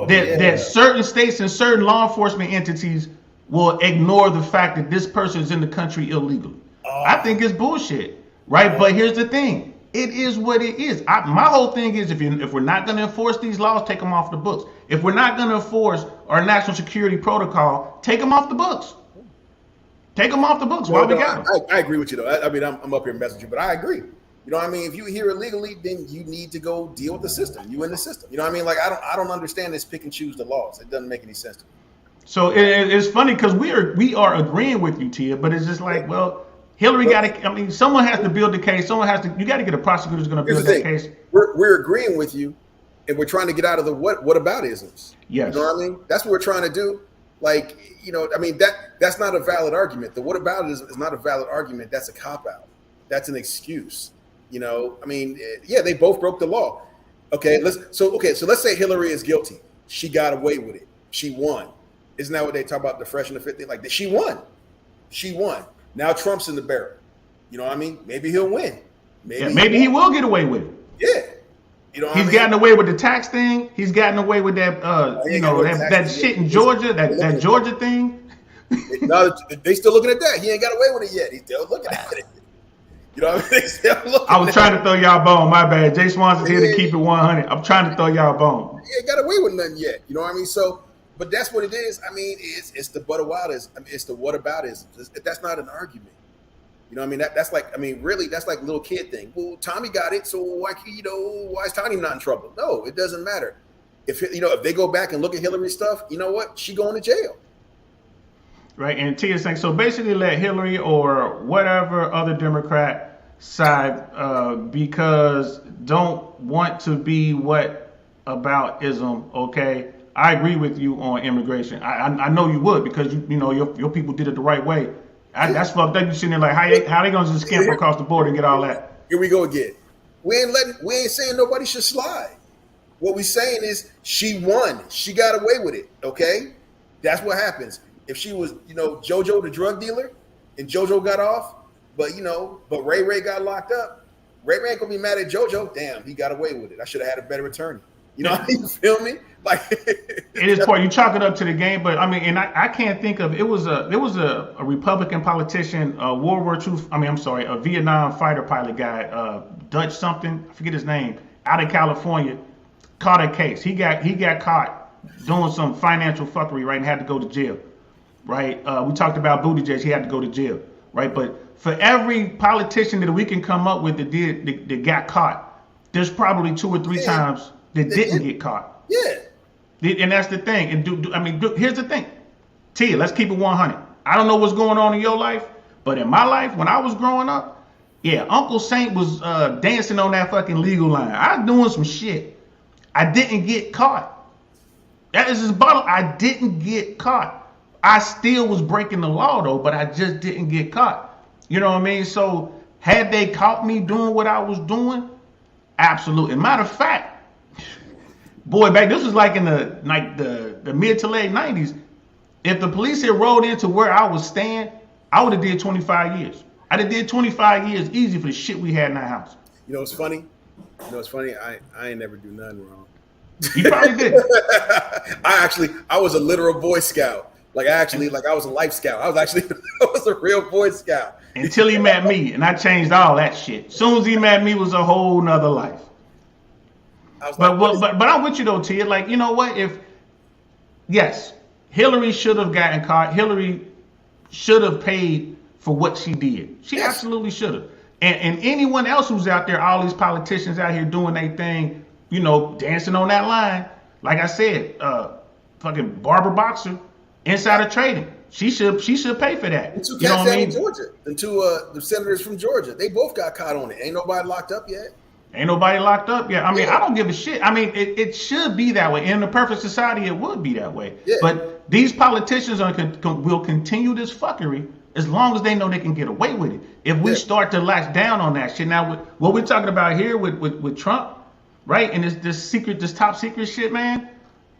That certain states and certain law enforcement entities will ignore the fact that this person is in the country illegally. I think it's bullshit, right? But here's the thing. It is what it is. My whole thing is, if we're not going to enforce these laws, take them off the books. If we're not going to enforce our national security protocol, take them off the books. Take them off the books. Why we got them? I agree with you, though. I mean, I'm up here messing with you, but I agree. You know what I mean? If you're here illegally, then you need to go deal with the system. You in the system. You know what I mean? Like, I don't understand this pick and choose the laws. It doesn't make any sense to me. So it's funny because we are agreeing with you, Tia, but it's just like, well, Hillary got to. I mean, someone has to build the case. Someone has to. You got to get a prosecutor who's going to build that case. We're agreeing with you, and we're trying to get out of the what aboutisms. Yes. You know what I mean? That's what we're trying to do. Like, I mean, that's not a valid argument. The what aboutism is not a valid argument. That's a cop out. That's an excuse. I mean, yeah, they both broke the law. Okay, so let's say Hillary is guilty. She got away with it. She won. Isn't that what they talk about, the fresh and the fit thing? Like, she won. Now Trump's in the barrel. You know what I mean? Maybe he'll win. Maybe he will get away with it. Yeah. He's gotten away with the tax thing. He's gotten away with that, that shit in Georgia, that Georgia thing. No, they still looking at that. He ain't got away with it yet. He's still looking at it. You know what I mean? I was trying to throw y'all a bone. My bad. Jay Swanson's here to keep it 100. I'm trying to throw y'all a bone. He ain't got away with nothing yet. You know what I mean? So, but that's what it is. I mean, it's the but aboutism. I mean, it's the what aboutism. That's not an argument. You know what I mean? That's like, I mean, really, that's like a little kid thing. Well, Tommy got it, so why is Tommy not in trouble? No, it doesn't matter. If they go back and look at Hillary's stuff, you know what? She going to jail. Right, and Tia's saying, so basically let Hillary or whatever other Democrat side because don't want to be what aboutism, okay? I agree with you on immigration. I know you would, because your people did it the right way. That's fucked up. You sitting there like, how they gonna just scamper across the border and get all that? Here we go again. We ain't saying nobody should slide. What we saying is she won. She got away with it. Okay, that's what happens. If she was, JoJo the drug dealer, and JoJo got off, but Ray got locked up. Ray ain't gonna be mad at JoJo. Damn, he got away with it. I should have had a better attorney. You feel me? Like, it is poor. You chalk it up to the game, but I mean, and I can't think of. There was a Republican politician, World War II. A Vietnam fighter pilot guy, Dutch something. I forget his name. Out of California, caught a case. He got caught doing some financial fuckery, right, and had to go to jail. Right. We talked about Buttigieg. He had to go to jail. Right. But for every politician that we can come up with that got caught, there's probably 2 or 3 times that didn't get caught. Yeah. And that's the thing. And here's the thing. Tia, let's keep it 100. I don't know what's going on in your life, but in my life, when I was growing up, yeah, Uncle Saint was dancing on that fucking legal line. I was doing some shit. I didn't get caught. That is his bottle. I didn't get caught. I still was breaking the law though, but I just didn't get caught. You know what I mean? So had they caught me doing what I was doing, absolutely. Matter of fact, boy, this was like in the mid to late 90s. If the police had rolled into where I was staying, I would have did 25 years. I'd have did 25 years easy for the shit we had in that house. You know what's funny? I ain't never do nothing wrong. You probably did. I was a literal Boy Scout. I was a Life Scout. I was a real Boy Scout. Until he met me, and I changed all that shit. Soon as he met me, was a whole nother life. I was like, what is But I'm with you though, Tia. Like, you know what? Yes, Hillary should have gotten caught. Hillary should have paid for what she did. She yes. absolutely should have. And anyone else who's out there, all these politicians out here doing their thing, you know, dancing on that line. Like I said, fucking Barbara Boxer, insider trading. She should pay for that. The two You know cats what I out mean? in Georgia, the senators from Georgia, they both got caught on it. Ain't nobody locked up yet. Ain't nobody locked up yet. I mean, Yeah. I don't give a shit. I mean, it should be that way. In a perfect society, it would be that way. Yeah. But these politicians will continue this fuckery as long as they know they can get away with it. If we Yeah. start to latch down on that shit, now what we're talking about here with Trump, right? And this top secret shit, man.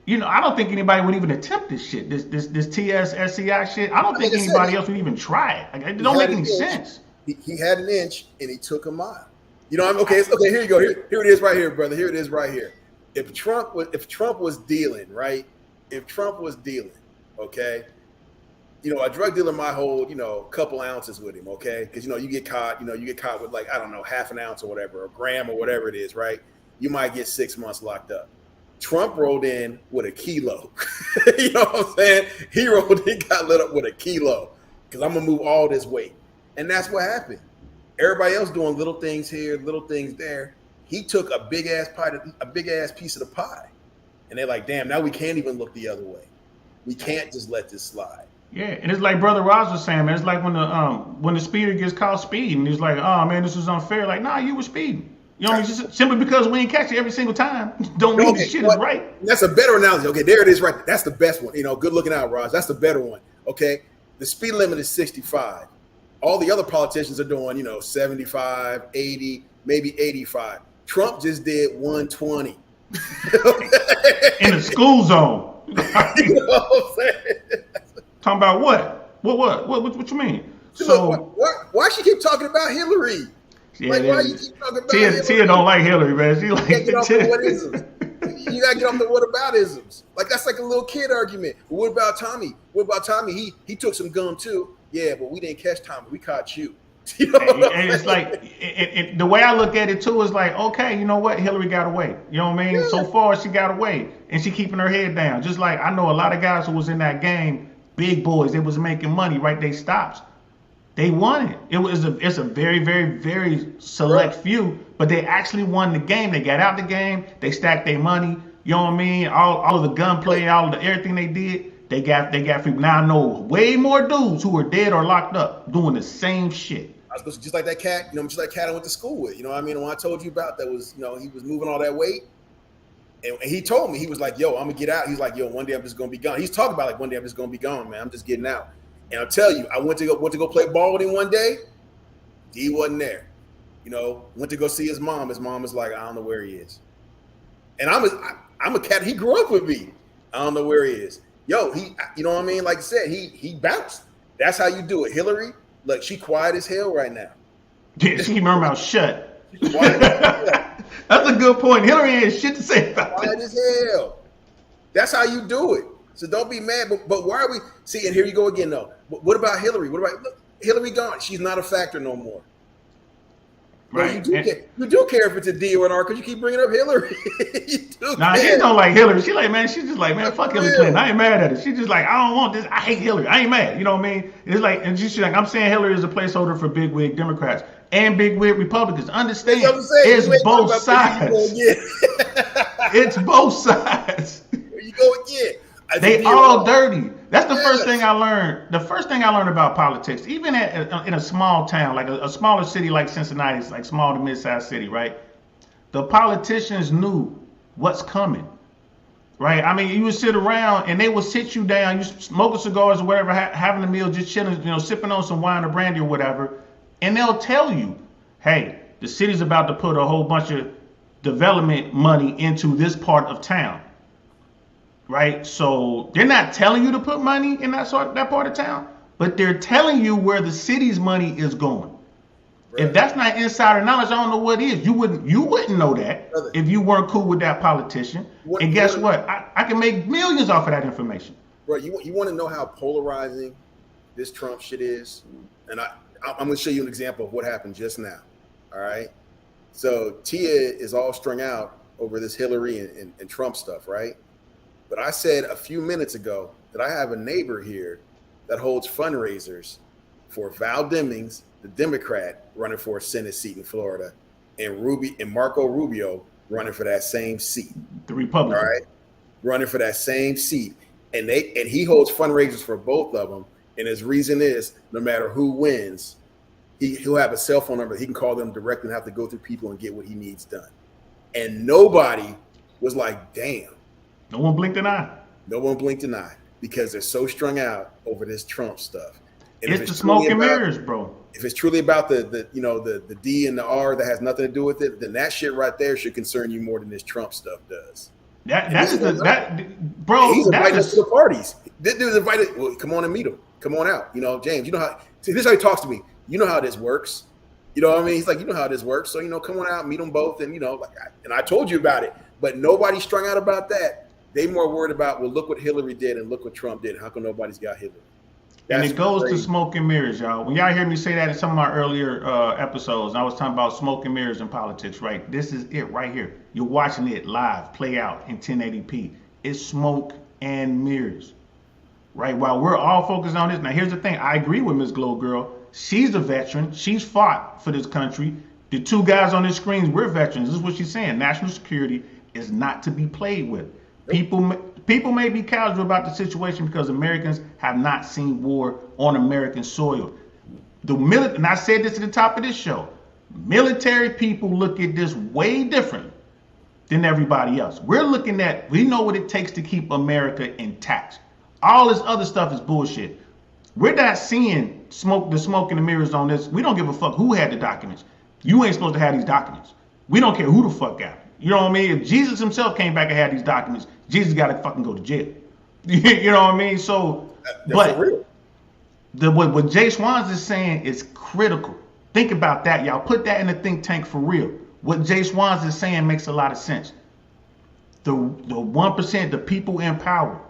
You know, I don't think anybody would even attempt this shit. This TSSCI shit. I don't think Like I said, anybody else would even try it. Like, it don't make any sense. He had an inch and he took a mile. You know what I mean? Okay, okay, here you go. Here it is right here, brother. Here it is right here. If Trump was dealing, right? If Trump was dealing, okay, you know, a drug dealer might hold, you know, a couple ounces with him, okay? Because you get caught with like, I don't know, half an ounce or whatever, a gram or whatever it is, right? You might get 6 months locked up. Trump rolled in with a kilo. You know what I'm saying? He got lit up with a kilo because I'm gonna move all this weight. And that's what happened. Everybody else doing little things here, little things there. He took a big ass piece of the pie. And they're like, damn, now we can't even look the other way. We can't just let this slide. Yeah, and it's like Brother Ross was saying, man. It's like when the speeder gets caught speeding, he's like, oh man, this is unfair. Like, nah, you were speeding. You know what I mean? Just simply because we ain't catch you every single time, don't mean the shit is right. That's a better analogy. Okay, there it is, right. That's the best one. You know, good looking out, Ross. That's the better one. Okay, the speed limit is 65. All the other politicians are doing, you know, 75, 80, maybe 85. Trump just did 120. In a school zone. You know what I'm saying? Talking about what? What you mean? So why she keep talking about Hillary? Yeah, Like, why you keep talking about Hillary? Tia don't like Hillary, man. She like You gotta get off the what-isms. You gotta get off the what-about-isms. Like, that's like a little kid argument. Well, what about Tommy? What about Tommy? He took some gum too. Yeah, but we didn't catch Tommy. We caught you. You know and it's like the way I look at it too is like, okay, you know what? Hillary got away. You know what I mean? Yeah. So far, she got away, and she keeping her head down. Just like I know a lot of guys who was in that game, big boys. They was making money, right? They stopped. They won it. It's a very, very, very select few, but they actually won the game. They got out the game. They stacked their money. You know what I mean? All of the gunplay, all of the everything they did. They got free. Now I know way more dudes who are dead or locked up doing the same shit. I was just like that cat, you know, just like cat I went to school with. You know what I mean? And when I told you about that was, you know, he was moving all that weight. And he told me, he was like, yo, I'm gonna get out. He's like, yo, one day I'm just gonna be gone. He's talking about like one day I'm just gonna be gone, man. I'm just getting out. And I'll tell you, I went to go play ball with him one day. He wasn't there. You know, went to go see his mom. His mom was like, I don't know where he is. And I'm a cat. He grew up with me. I don't know where he is. Yo, you know what I mean? Like I said, he bounced. That's how you do it. Hillary, look, she quiet as hell right now. Yeah, she keep her mouth shut. That's a good point. Hillary ain't shit to say about it. Quiet as hell. That's how you do it. So don't be mad. But why are we? See, and here you go again, though. What about Hillary? Look, Hillary gone. She's not a factor no more. Right. You do care if it's a D or an R because you keep bringing up Hillary. You do nah, care. she don't like Hillary. She like, man, she's just like, man, fuck Hillary Clinton. I ain't mad at her. She just like, I don't want this. I hate Hillary. I ain't mad. You know what I mean? It's like, and she's like, I'm saying Hillary is a placeholder for big wig Democrats and big wig Republicans. Understand? It's both sides. It's both sides. There you go again. They all dirty. That's the first thing I learned. The first thing I learned about politics, even in a small town, like a smaller city like Cincinnati, it's like small to mid-sized city, right? The politicians knew what's coming, right? I mean, you would sit around and they would sit you down, you smoking cigars or whatever, having a meal, just chilling, you know, sipping on some wine or brandy or whatever, and they'll tell you, hey, the city's about to put a whole bunch of development money into this part of town. Right, so they're not telling you to put money in that part of town, but they're telling you where the city's money is going. Right. If that's not insider knowledge, I don't know what is. You wouldn't know that if you weren't cool with that politician. And guess what? I can make millions off of that information. Right, you want to know how polarizing this Trump shit is, and I'm going to show you an example of what happened just now. All right, so Tia is all strung out over this Hillary and Trump stuff, right? But I said a few minutes ago that I have a neighbor here that holds fundraisers for Val Demings, the Democrat running for a Senate seat in Florida, and Marco Rubio running for that same seat. The Republican. All right. Running for that same seat. And he holds fundraisers for both of them. And his reason is no matter who wins, he'll have a cell phone number. He can call them directly and have to go through people and get what he needs done. And nobody was like, damn. No one blinked an eye. No one blinked an eye because they're so strung out over this Trump stuff. And it's the smoke and mirrors, bro. If it's truly about the D and the R that has nothing to do with it, then that shit right there should concern you more than this Trump stuff does. Bro. He's invited us to the parties. This dude's invited. Well, come on and meet him. Come on out. You know, James. You know how. See, this is how he talks to me. You know how this works. You know what I mean? He's like, you know how this works. So come on out, meet them both, and and I told you about it. But nobody's strung out about that. They more worried about, well, look what Hillary did and look what Trump did. How come nobody's got Hillary? And it goes to smoke and mirrors, y'all. When y'all hear me say that in some of my earlier episodes, I was talking about smoke and mirrors in politics, right? This is it right here. You're watching it live, play out in 1080p. It's smoke and mirrors, right? While we're all focused on this. Now, here's the thing. I agree with Ms. Glow Girl. She's a veteran. She's fought for this country. The two guys on the screens, we're veterans. This is what she's saying. National security is not to be played with. People may be casual about the situation because Americans have not seen war on American soil. And I said this at the top of this show, military people look at this way different than everybody else. We know what it takes to keep America intact. All this other stuff is bullshit. We're not seeing the smoke and the mirrors on this. We don't give a fuck who had the documents. You ain't supposed to have these documents. We don't care who the fuck got it. You know what I mean? If Jesus himself came back and had these documents, Jesus got to fucking go to jail. You know what I mean? So, but what Jay Swans is saying is critical. Think about that, y'all. Put that in the think tank for real. What Jay Swans is saying makes a lot of sense. The 1%, the people in power,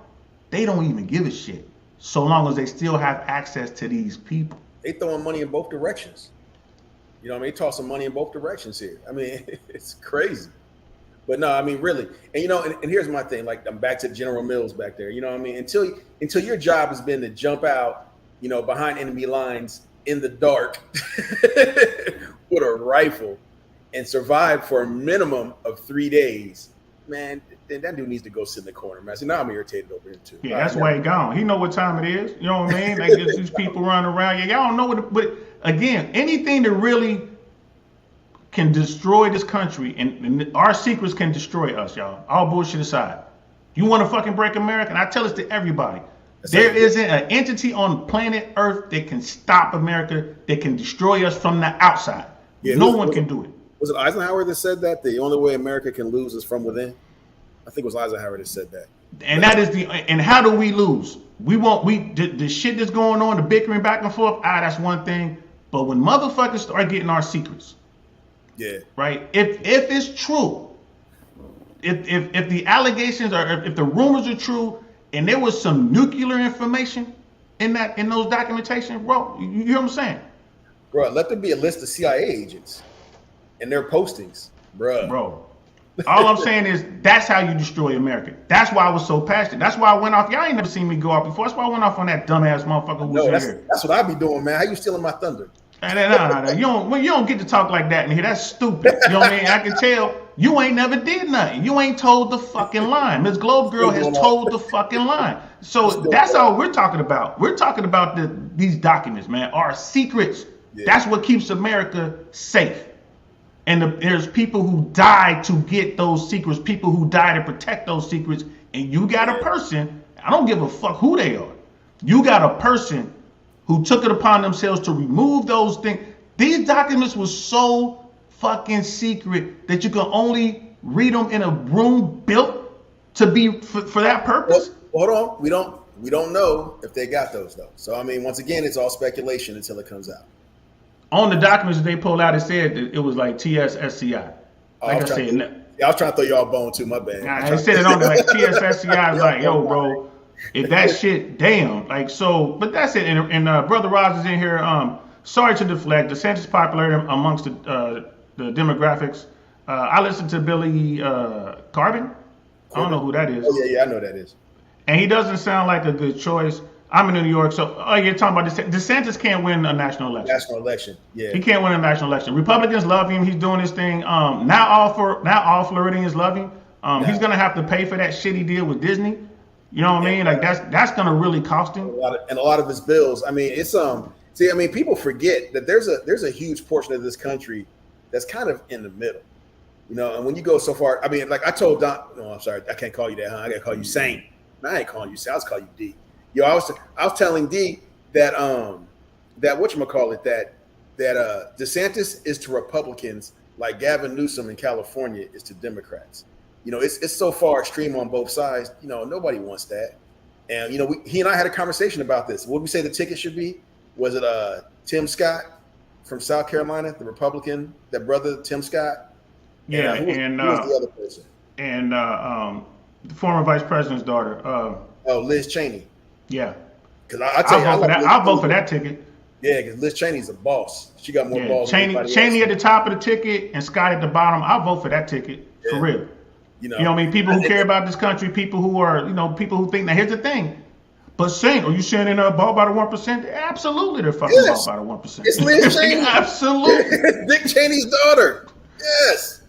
they don't even give a shit so long as they still have access to these people. They throwing money in both directions. You know what I mean? They tossing money in both directions here. I mean, it's crazy. But no, I mean, really. And, and here's my thing. Like, I'm back to General Mills back there. You know what I mean? Until your job has been to jump out, behind enemy lines in the dark with a rifle and survive for a minimum of 3 days, man, then that dude needs to go sit in the corner, man. So now I'm irritated over him, too. Yeah, that's why he gone. He know what time it is. You know what I mean? Like, these people running around. Yeah, y'all don't know but again, anything that really can destroy this country, and our secrets can destroy us, y'all. All bullshit aside. You want to fucking break America? And I tell this to everybody. There isn't an entity on planet Earth that can stop America, that can destroy us from the outside. Yeah, no one can do it. Was it Eisenhower that said that? The only way America can lose is from within? I think it was Eisenhower that said that. And and how do we lose? The shit that's going on, the bickering back and forth, that's one thing. But when motherfuckers start getting our secrets, yeah, right. If it's true, if the allegations if the rumors are true, and there was some nuclear information in those documentation, bro, you know what I'm saying? Bro, let there be a list of CIA agents and their postings, bro. All I'm saying is that's how you destroy America. That's why I was so passionate. That's why I went off. Y'all ain't never seen me go off before. That's why I went off on that dumbass motherfucker who was here. That's what I be doing, man. How you stealing my thunder? No. You don't get to talk like that in here. That's stupid. You know what I mean? I can tell you ain't never did nothing. You ain't told the fucking line. Ms. Globe Girl has told the fucking line. So that's all we're talking about. We're talking about these documents, man, our secrets. Yeah. That's what keeps America safe. And there's people who die to get those secrets, people who die to protect those secrets. And you got a person, I don't give a fuck who they are. You got a person who took it upon themselves to remove those things. These documents were so fucking secret that you can only read them in a room built to be for that purpose. Well, hold on, we don't know if they got those though. So I mean, once again, it's all speculation until it comes out. On the documents that they pulled out, it said that it was like TSSCI. Like I said, I was trying to throw y'all a bone too. My bad. I said it on there like TSSCI. Is like, yo, bro. If that shit, damn, like so, but that's it. And Brother Roz is in here. Sorry to deflect. DeSantis' popularity amongst the demographics I listened to Billy Carbon. I don't know who that is. Oh yeah, I know that is. And he doesn't sound like a good choice. I'm in New York, so you're talking about DeSantis can't win a national election. National election, yeah. He can't win a national election. Republicans love him. He's doing his thing. Not all Floridians love him. He's gonna have to pay for that shitty deal with Disney. You know what I mean? Like that's gonna really cost him. A lot of his bills. I mean, it's See, I mean, people forget that there's a huge portion of this country that's kind of in the middle. You know, and when you go so far, I mean, like I told Don. No, I'm sorry, I can't call you that. Huh? I gotta call you Saint. No, I ain't calling you Saint. I was calling you D. Yo, I was telling D that whatchamacallit, that DeSantis is to Republicans like Gavin Newsom in California is to Democrats. You know, it's so far extreme on both sides. You know, nobody wants that. And you know, he and I had a conversation about this. What did we say the ticket should be? Was it Tim Scott from South Carolina, the Republican, that brother Tim Scott? Yeah, who was the other person? And the former vice president's daughter. Liz Cheney. Yeah. Because I'll vote for that ticket. Yeah, because Liz Cheney's a boss. She got more balls. Cheney at the top of the ticket and Scott at the bottom. I'll vote for that ticket for real. You know what I mean? People who care about this country, people who are, people who think. Now, here's the thing. But Saint, are you saying they're not bought by the 1%? Absolutely, they're fucking bought by the 1%. It's Liz Cheney. Absolutely. Dick Cheney's daughter. Yes.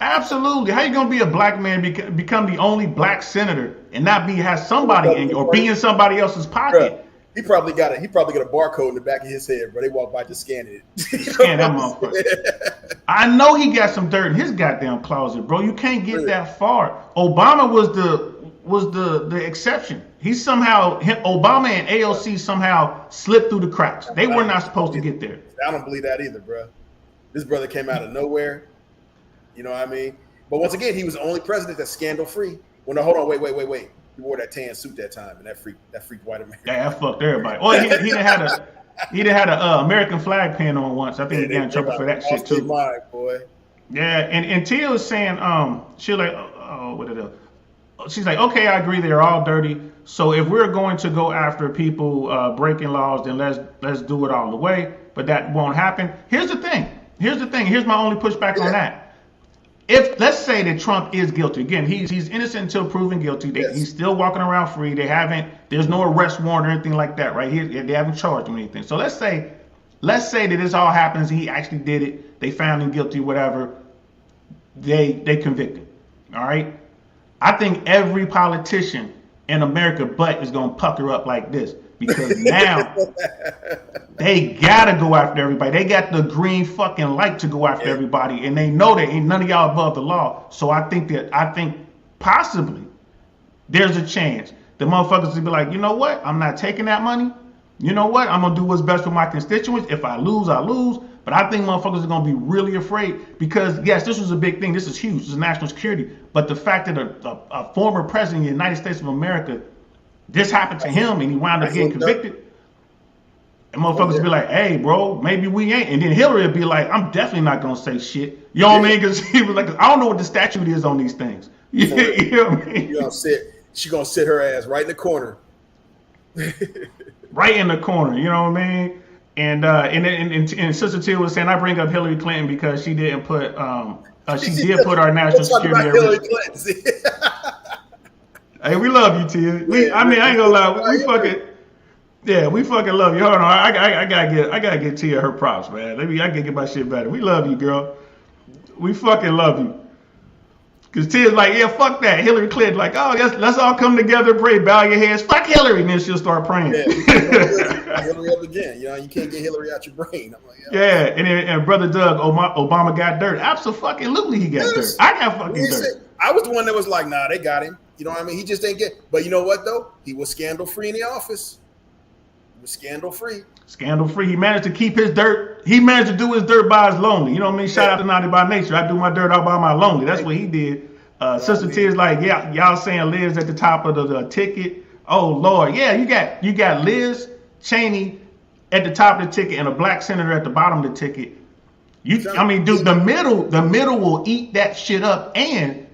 Absolutely. How you gonna be a black man become the only black senator and not have somebody in or be in somebody else's pocket? Bruh, he probably got a barcode in the back of his head, bro. They walk by just scanning it. Scan that motherfucker. I know he got some dirt in his goddamn closet, bro. You can't get that far. Obama was the exception. Obama and AOC somehow slipped through the cracks. They were not supposed to get there. I don't believe that either, bro. This brother came out of nowhere. You know what I mean? But once again, he was the only president that's scandal free. Well, no, hold on, wait. He wore that tan suit that time, and that freaked white America. Yeah, that fucked everybody. Oh, he didn't had a American flag pin on once. I think he got in trouble for that shit too. Mind, boy. Yeah, and Tia was saying, she's like, she's like, okay, I agree, they're all dirty. So if we're going to go after people breaking laws, then let's do it all the way. But that won't happen. Here's the thing. Here's my only pushback on that. If let's say that Trump is guilty, again, he's innocent until proven guilty. He's still walking around free. There's no arrest warrant or anything like that, right? They haven't charged him anything. So let's say that this all happens. He actually did it. They found him guilty, whatever. They convict him. All right. I think every politician in America butt is gonna pucker up like this because now they gotta go after everybody. They got the green fucking light to go after everybody, and they know that ain't none of y'all above the law. So I think possibly there's a chance the motherfuckers will be like, you know what? I'm not taking that money. You know what? I'm gonna do what's best for my constituents. If I lose, I lose. But I think motherfuckers are gonna be really afraid because yes, this was a big thing. This is huge. This is national security. But the fact that a former president of the United States of America, this happened to him and he wound up getting convicted. And motherfuckers will be like, hey, bro, maybe we ain't. And then Hillary would be like, I'm definitely not gonna say shit. You know what I mean? Because he was like, I don't know what the statute is on these things. You know what I mean? She gonna sit her ass right in the corner. Right in the corner. You know what I mean? And Sister Tia was saying, I bring up Hillary Clinton because she didn't put she did put our national security at risk. Hey, we love you, Tia. I ain't gonna lie, we fucking love you. Hold on, I gotta get Tia her props, man. I gotta get my shit better. We love you, girl. We fucking love you. Cause Tia's like, yeah, fuck that. Hillary Clinton, like, oh, let's all come together, pray, bow your heads, fuck Hillary, and then she'll start praying. Yeah, Hillary up again. You know, you can't get Hillary out your brain. I'm like, yeah, and brother Doug, Obama got dirt. Absolutely, he got dirt. I got fucking dirt. I was the one that was like, nah, they got him. You know what I mean? He just didn't get. But you know what though? He was scandal free in the office. He was scandal free. Scandal free. He managed to keep his dirt. He managed to do his dirt by his lonely. You know what I mean? Shout out to Naughty by Nature. I do my dirt all by my lonely. That's what he did. Sister Tia's like, yeah, y'all saying Liz at the top of the ticket. Oh Lord, yeah, you got Liz Cheney at the top of the ticket and a black senator at the bottom of the ticket. Dude, the middle will eat that shit up, and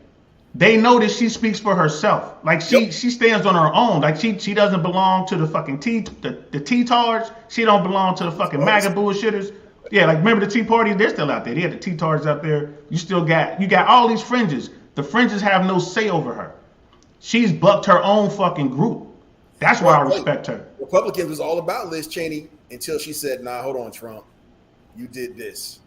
they know that she speaks for herself. Like she stands on her own. Like she doesn't belong to the fucking the T-tards. She don't belong to the fucking MAGA bullshitters. Yeah, like remember the Tea Party? They're still out there. They had the Tea Tards out there. You got all these fringes. The fringes have no say over her. She's bucked her own fucking group. That's why I respect her. Republicans was all about Liz Cheney until she said, "Nah, hold on, Trump, you did this."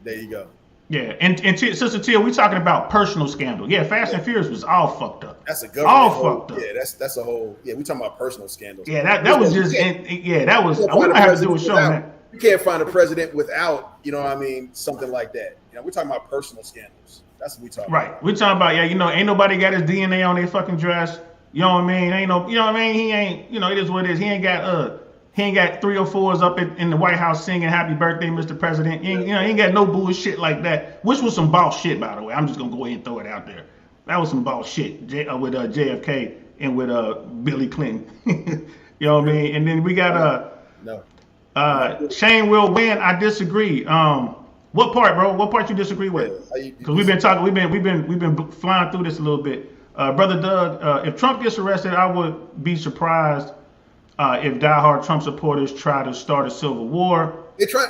There you go. Yeah, and Sister Tia, we talking about personal scandal. Yeah, Fast and Furious was all fucked up. That's a government. All fucked up. Yeah, that's a whole. Yeah, we talking about personal scandals. Yeah, that was just. That was. I wouldn't have to do a show on that. You can't find a president without, what I mean, something like that. We're talking about personal scandals. That's what we talking about. Right. We're talking about, ain't nobody got his DNA on their fucking dress. You know what I mean? Ain't no, you know what I mean? He ain't, it is what it is. He ain't got 304s up in the White House singing "Happy Birthday, Mr. President." He ain't got no bullshit like that. Which was some boss shit, by the way. I'm just gonna go ahead and throw it out there. That was some boss shit with JFK and with Billy Clinton. You know what I mean? And then we got Shane will win. I disagree. What part, bro? What part you disagree with? Because we've been talking. We've been flying through this a little bit. Brother Doug, if Trump gets arrested, I would be surprised if diehard Trump supporters try to start a civil war. They try.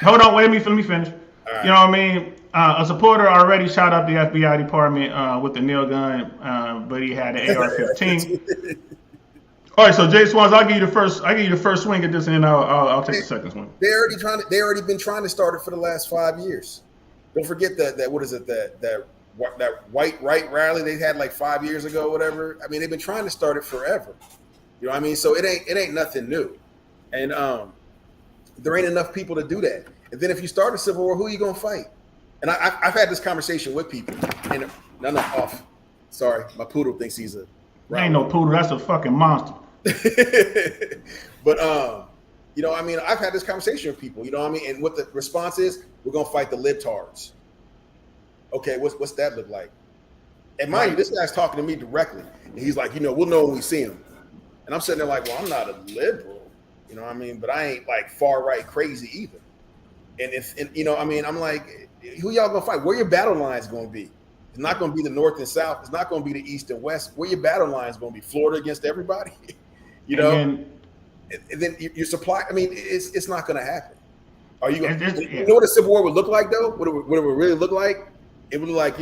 Hold on, wait. Let me finish. Right. You know what I mean? A supporter already shot up the FBI department with the nail gun, but he had an AR-15. All right, so Jay Swans, I'll give you the first swing at this, and then I'll take the second swing. They already been trying to start it for the last 5 years. Don't forget that what is it, that white right rally they had like 5 years ago, whatever. I mean, they've been trying to start it forever. You know what I mean? So it ain't nothing new, and there ain't enough people to do that. And then if you start a civil war, who are you gonna fight? And I've had this conversation with people, and no, off. Sorry, my poodle thinks he's a. Ain't no poodle. That's a fucking monster. But I mean, I've had this conversation with people, you know what I mean, and what the response is, we're gonna fight the libtards. Okay, what's that look like? And mind you, this guy's talking to me directly, and he's like, we'll know when we see him. And I'm sitting there like, well, I'm not a liberal, you know what I mean, but I ain't like far right crazy either. And I'm like, who y'all gonna fight? Where your battle lines gonna be? It's not gonna be the North and South. It's not gonna be the East and West. Where your battle lines gonna be? Florida against everybody, And then your supply. I mean, it's not gonna happen. Are you? You know what a civil war would look like though? What it would really look like? It would look like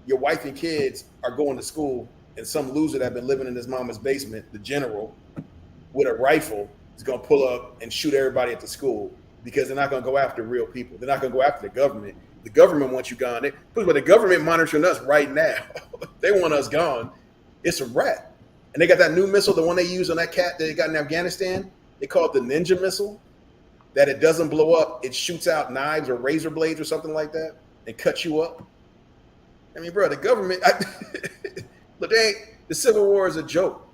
your wife and kids are going to school, and some loser that been living in his mama's basement, the general, with a rifle, is gonna pull up and shoot everybody at the school because they're not gonna go after real people. They're not gonna go after the government. The government wants you gone. But the government monitoring us right now. They want us gone. It's a wrap. And they got that new missile, the one they use on that cat that they got in Afghanistan. They call it the Ninja missile. That it doesn't blow up. It shoots out knives or razor blades or something like that and cuts you up. I mean, bro, the government. Look, the Civil War is a joke.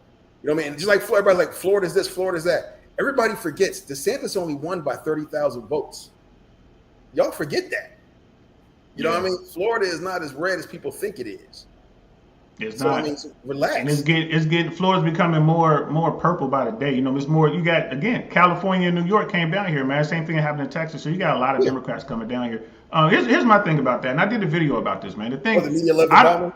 You know what I mean? Just like everybody's like, Florida's this, Florida's that. Everybody forgets DeSantis only won by 30,000 votes. Y'all forget that. You know what I mean? Florida is not as red as people think it is. It's not. I mean, relax. And it's getting. Florida's becoming more purple by the day. It's more. You got again, California and New York came down here, man. Same thing happened in Texas. So you got a lot of Democrats coming down here. Here's my thing about that, and I did a video about this, man. The thing. The media loved Obama.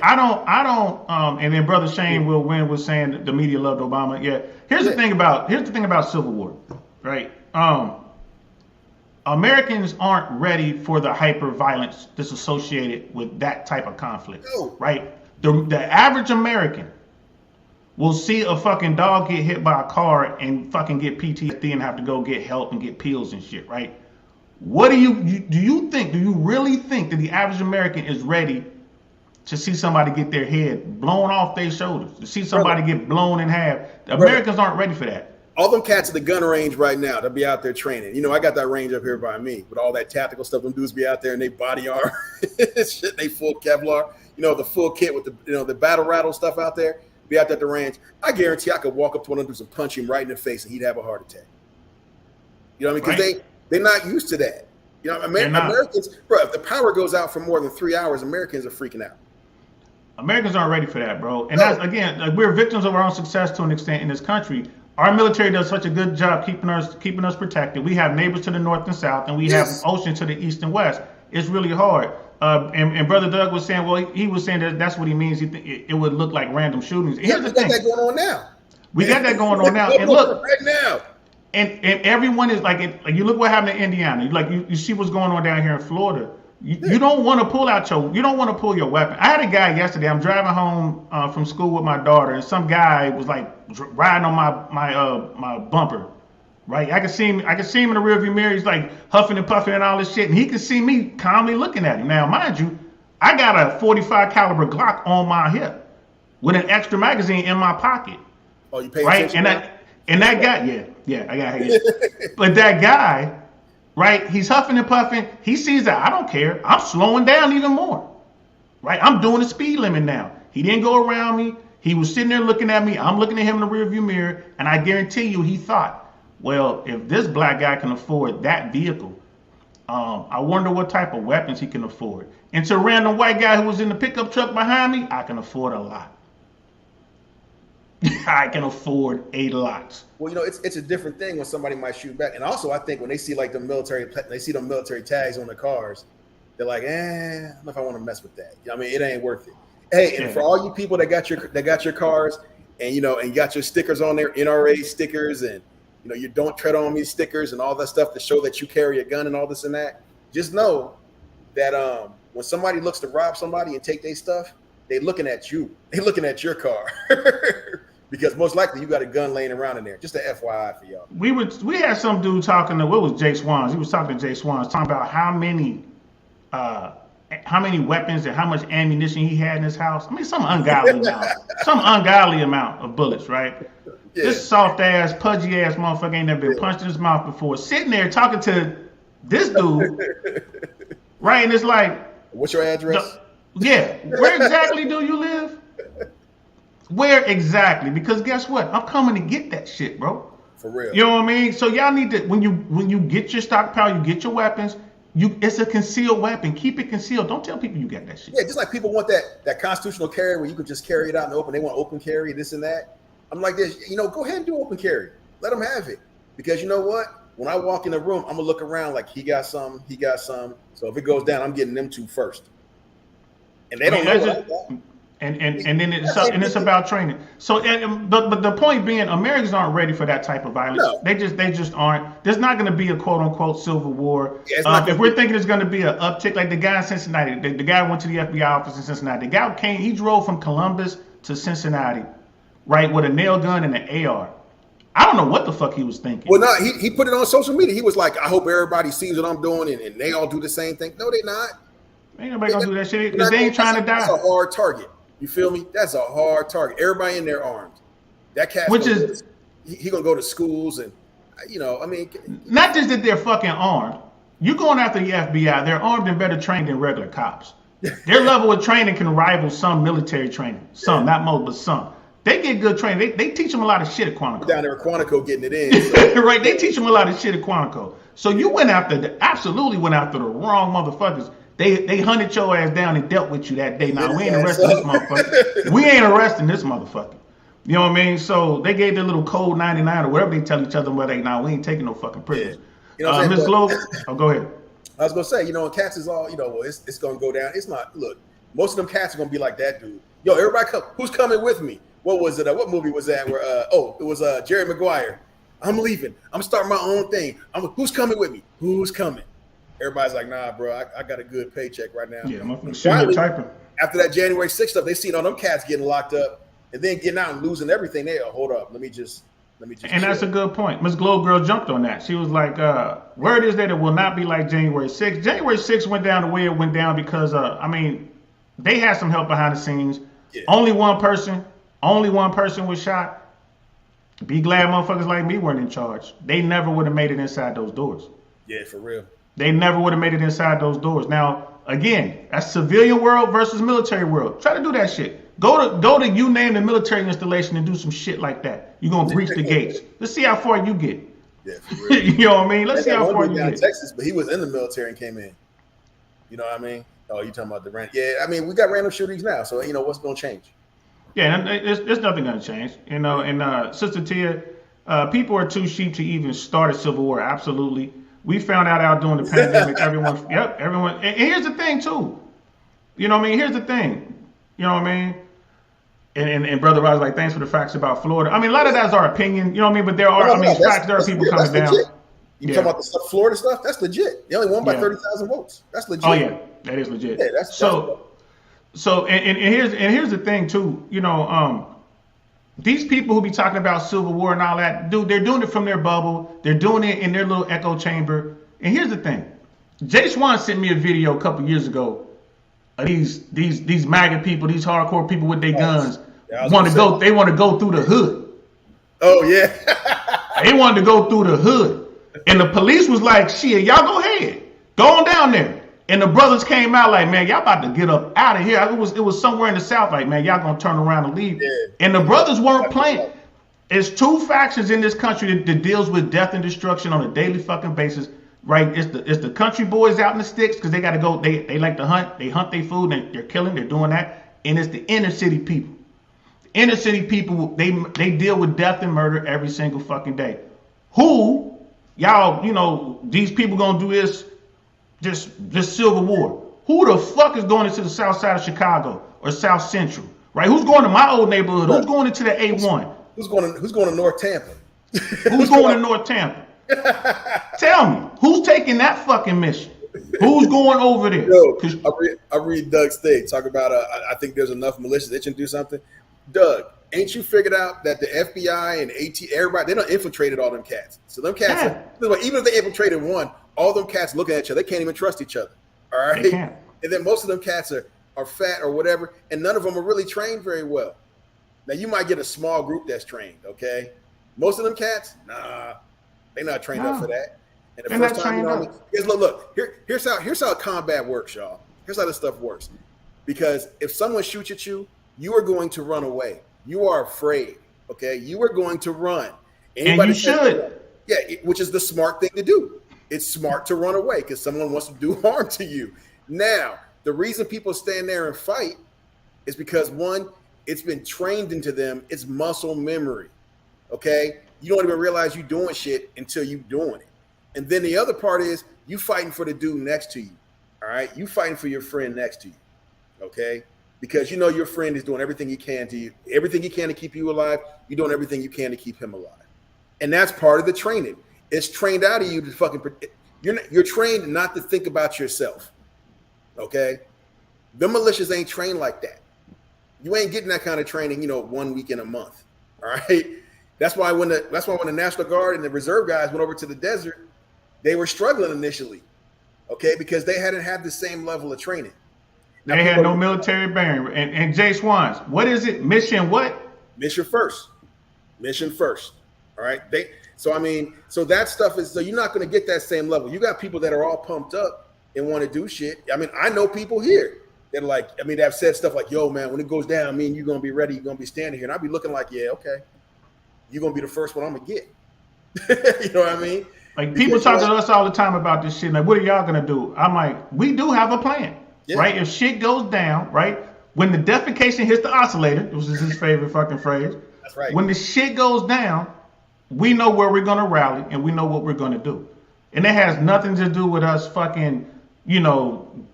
I don't. And then Brother Shane will win was saying the media loved Obama. Yeah. Here's the thing about Civil War, right? Americans aren't ready for the hyper violence that's associated with that type of conflict, right? The average American will see a fucking dog get hit by a car and fucking get PTSD and have to go get help and get pills and shit, right? What do you really think that the average American is ready to see somebody get their head blown off their shoulders, to see somebody get blown in half? The Americans aren't ready for that. All them cats at the gun range right now, they'll be out there training. I got that range up here by me with all that tactical stuff. Them dudes be out there and they body armor, shit. They full Kevlar, the full kit with the battle rattle stuff out there. Be out there at the range. I guarantee I could walk up to one of them and punch him right in the face and he'd have a heart attack. You know what I mean? Because they're not used to that. Americans, bro. If the power goes out for more than 3 hours, Americans are freaking out. Americans aren't ready for that, bro. And that's again, we're victims of our own success to an extent in this country. Our military does such a good job keeping us protected. We have neighbors to the north and south, and we have ocean to the east and west. It's really hard. And Brother Doug was saying, well, he was saying that's what he means. It would look like random shootings. Here's the thing. We got that going on now. We got that going on now. And look, right now. and everyone is like you look what happened in Indiana. You see what's going on down here in Florida. You don't want to pull your weapon. I had a guy yesterday. I'm driving home from school with my daughter, and some guy was like riding on my bumper. Right, I could see him in the rearview mirror. He's like huffing and puffing and all this shit, and he could see me calmly looking at him. Now, mind you, I got a 45 caliber Glock on my hip with an extra magazine in my pocket. Oh, you pay right? attention? And that guy, yeah, I got it. But that guy, right? He's huffing and puffing. He sees that I don't care. I'm slowing down even more. Right? I'm doing the speed limit now. He didn't go around me. He was sitting there looking at me. I'm looking at him in the rearview mirror, and I guarantee you, he thought, well, if this black guy can afford that vehicle, I wonder what type of weapons he can afford. And to a random white guy who was in the pickup truck behind me, I can afford a lot. I can afford a lot. Well, it's a different thing when somebody might shoot back. And also, I think when they see like the military tags on the cars, they're like, I don't know if I want to mess with that. I mean, it ain't worth it. Hey, and for all you people that got your cars and and got your stickers on there, NRA stickers and you don't tread on me stickers and all that stuff to show that you carry a gun and all this and that. Just know that when somebody looks to rob somebody and take their stuff, they looking at you. They looking at your car because most likely you got a gun laying around in there. Just an FYI for y'all. We had some dude talking to what was Jay Swans. He was talking to Jay Swans talking about how many weapons and how much ammunition he had in his house. I mean, some ungodly amount of bullets, right? Yeah. This soft ass, pudgy ass motherfucker ain't never been punched in his mouth before. Sitting there talking to this dude, right? And it's like, what's your address? Where exactly do you live? Where exactly? Because guess what? I'm coming to get that shit, bro. For real. You know what I mean? So y'all need to when you get your stockpile, you get your weapons. It's a concealed weapon. Keep it concealed. Don't tell people you got that shit. Yeah, just like people want that constitutional carry where you can just carry it out in the open. They want open carry, this and that. I'm like this, go ahead and do open carry. Let them have it. Because you know what? When I walk in the room, I'm going to look around like he got some. So if it goes down, I'm getting them two first. And they don't know what I got. And then it's about training. So, but the point being, Americans aren't ready for that type of violence. No. They just aren't. There's not going to be a quote unquote civil war. Yeah, if we're thinking there's going to be an uptick, like the guy in Cincinnati, the guy went to the FBI office in Cincinnati. The guy he drove from Columbus to Cincinnati, right, with a nail gun and an AR. I don't know what the fuck he was thinking. Well, no, he put it on social media. He was like, I hope everybody sees what I'm doing, and they all do the same thing. No, they're not. Ain't nobody gonna do that shit because they ain't trying to die. That's a hard target. You feel me? That's a hard target. Everybody in there armed. That cat, he gonna go to schools and, I mean, not just that they're fucking armed. You going after the FBI? They're armed and better trained than regular cops. Their level of training can rival some military training. Some, not most, but some. They get good training. They teach them a lot of shit at Quantico. Down there at Quantico getting it in. So. Right? They teach them a lot of shit at Quantico. So you absolutely went after the wrong motherfuckers. They hunted your ass down and dealt with you that day. Now, we ain't arresting this motherfucker. We ain't arresting this motherfucker. You know what I mean? So they gave their little code 99 or whatever they tell each other, but we ain't taking no fucking prisoners. Yeah. Ms. Glover, go ahead. I was going to say, cats is all, well, it's going to go down. It's not, look, most of them cats are going to be like that dude. Yo, everybody come, who's coming with me? What was it? What movie was that? Where? It was Jerry Maguire. I'm leaving. I'm starting my own thing. Who's coming with me? Who's coming? Everybody's like, nah, bro, I got a good paycheck right now. Yeah, I'm finally typing. After that January 6th stuff, they seen all them cats getting locked up and then getting out and losing everything. Hold up, let me just. And that's a good point. Ms. Glow Girl jumped on that. She was like, word is that it will not be like January 6th. January 6th went down the way it went down because, they had some help behind the scenes. Yeah. Only one person was shot. Be glad motherfuckers like me weren't in charge. They never would have made it inside those doors. Yeah, for real. They never would have made it inside those doors. Now, again, that's civilian world versus military world. Try to do that shit. Go to you name the military installation and do some shit like that. You're gonna breach the gates. Let's see how far you get. Yeah, for real. You know what I mean? Let's see how far you get. Texas, but he was in the military and came in. You know what I mean? Oh, you talking about the random? Yeah, I mean, we got random shootings now, so what's gonna change? Yeah, there's nothing gonna change. And Sister Tia, people are too sheep to even start a civil war. Absolutely. We found out during the pandemic, everyone. And here's the thing too. You know what I mean? Here's the thing. You know what I mean? And Brother Rod's like, thanks for the facts about Florida. I mean, a lot of that's our opinion, you know what I mean? But there are, facts, there are people coming down. You talking about the stuff, Florida stuff? That's legit. They only won by 30,000 votes. That's legit. Oh yeah, that is legit. Yeah, and here's the thing too. You know, these people who be talking about Civil War and all that, dude, they're doing it from their bubble. They're doing it in their little echo chamber. And here's the thing: Jay Swan sent me a video a couple years ago. These MAGA people, these hardcore people with their guns, want to go. They want to go through the hood. Oh yeah. They wanted to go through the hood, and the police was like, "Shit, y'all go ahead, go on down there." And the brothers came out like, "Man, y'all about to get up out of here." It was somewhere in the South, like, "Man, y'all gonna turn around and leave." Yeah. And the brothers weren't playing. It's two factions in this country that deals with death and destruction on a daily fucking basis. Right, it's the country boys out in the sticks because they got to go. They like to hunt. They hunt their food. They're killing. They're doing that. And it's the inner city people. The inner city people. They deal with death and murder every single fucking day. Who y'all? You know these people gonna do this Civil War. Who the fuck is going into the South Side of Chicago or South Central? Right? Who's going to my old neighborhood? Who's going into the A1? Who's going to North Tampa? Who's going to North Tampa? Tell me, who's taking that fucking mission? Who's going over there? Yo, I read Doug's thing. Talk about I think there's enough militias itching to do something. Doug, ain't you figured out that the FBI and everybody, they done infiltrated all them cats. So them cats, even if they infiltrated one, all them cats looking at each other, they can't even trust each other. All right. And then most of them cats are fat or whatever, and none of them are really trained very well. Now you might get a small group that's trained, okay? Most of them cats, nah. They're not trained up for that. And the first time, you know, look, here's how combat works, y'all. Here's how this stuff works. Because if someone shoots at you, you are going to run away. You are afraid. Okay, you are going to run. And you should. Yeah, which is the smart thing to do. It's smart to run away because someone wants to do harm to you. Now, the reason people stand there and fight is because one, it's been trained into them. It's muscle memory. Okay. You don't even realize you're doing shit until you're doing it. And then the other part is you fighting for the dude next to you. All right. You fighting for your friend next to you. Okay. Because you know your friend is doing everything he can to you, everything he can to keep you alive. You're doing everything you can to keep him alive. And that's part of the training. It's trained out of you to fucking, you're trained not to think about yourself. Okay. The militias ain't trained like that. You ain't getting that kind of training, 1 week in a month. All right. That's why when the National Guard and the reserve guys went over to the desert, they were struggling initially, okay, because they hadn't had the same level of training. They had no military bearing. And Jay Swans, what is it? Mission what? Mission first. All right. So that stuff is, so you're not going to get that same level. You got people that are all pumped up and want to do shit. I mean, I know people here that have said stuff like, yo, man, when it goes down, me and you're going to be ready. You're going to be standing here. And I'll be looking like, yeah, okay. You're going to be the first one I'm going to get. You know what I mean? Like, people talk to us all the time about this shit. Like, what are y'all going to do? I'm like, we do have a plan, right? If shit goes down, right? When the defecation hits the oscillator, which is his favorite fucking phrase. That's right. When the shit goes down, we know where we're going to rally and we know what we're going to do. And it has nothing to do with us fucking,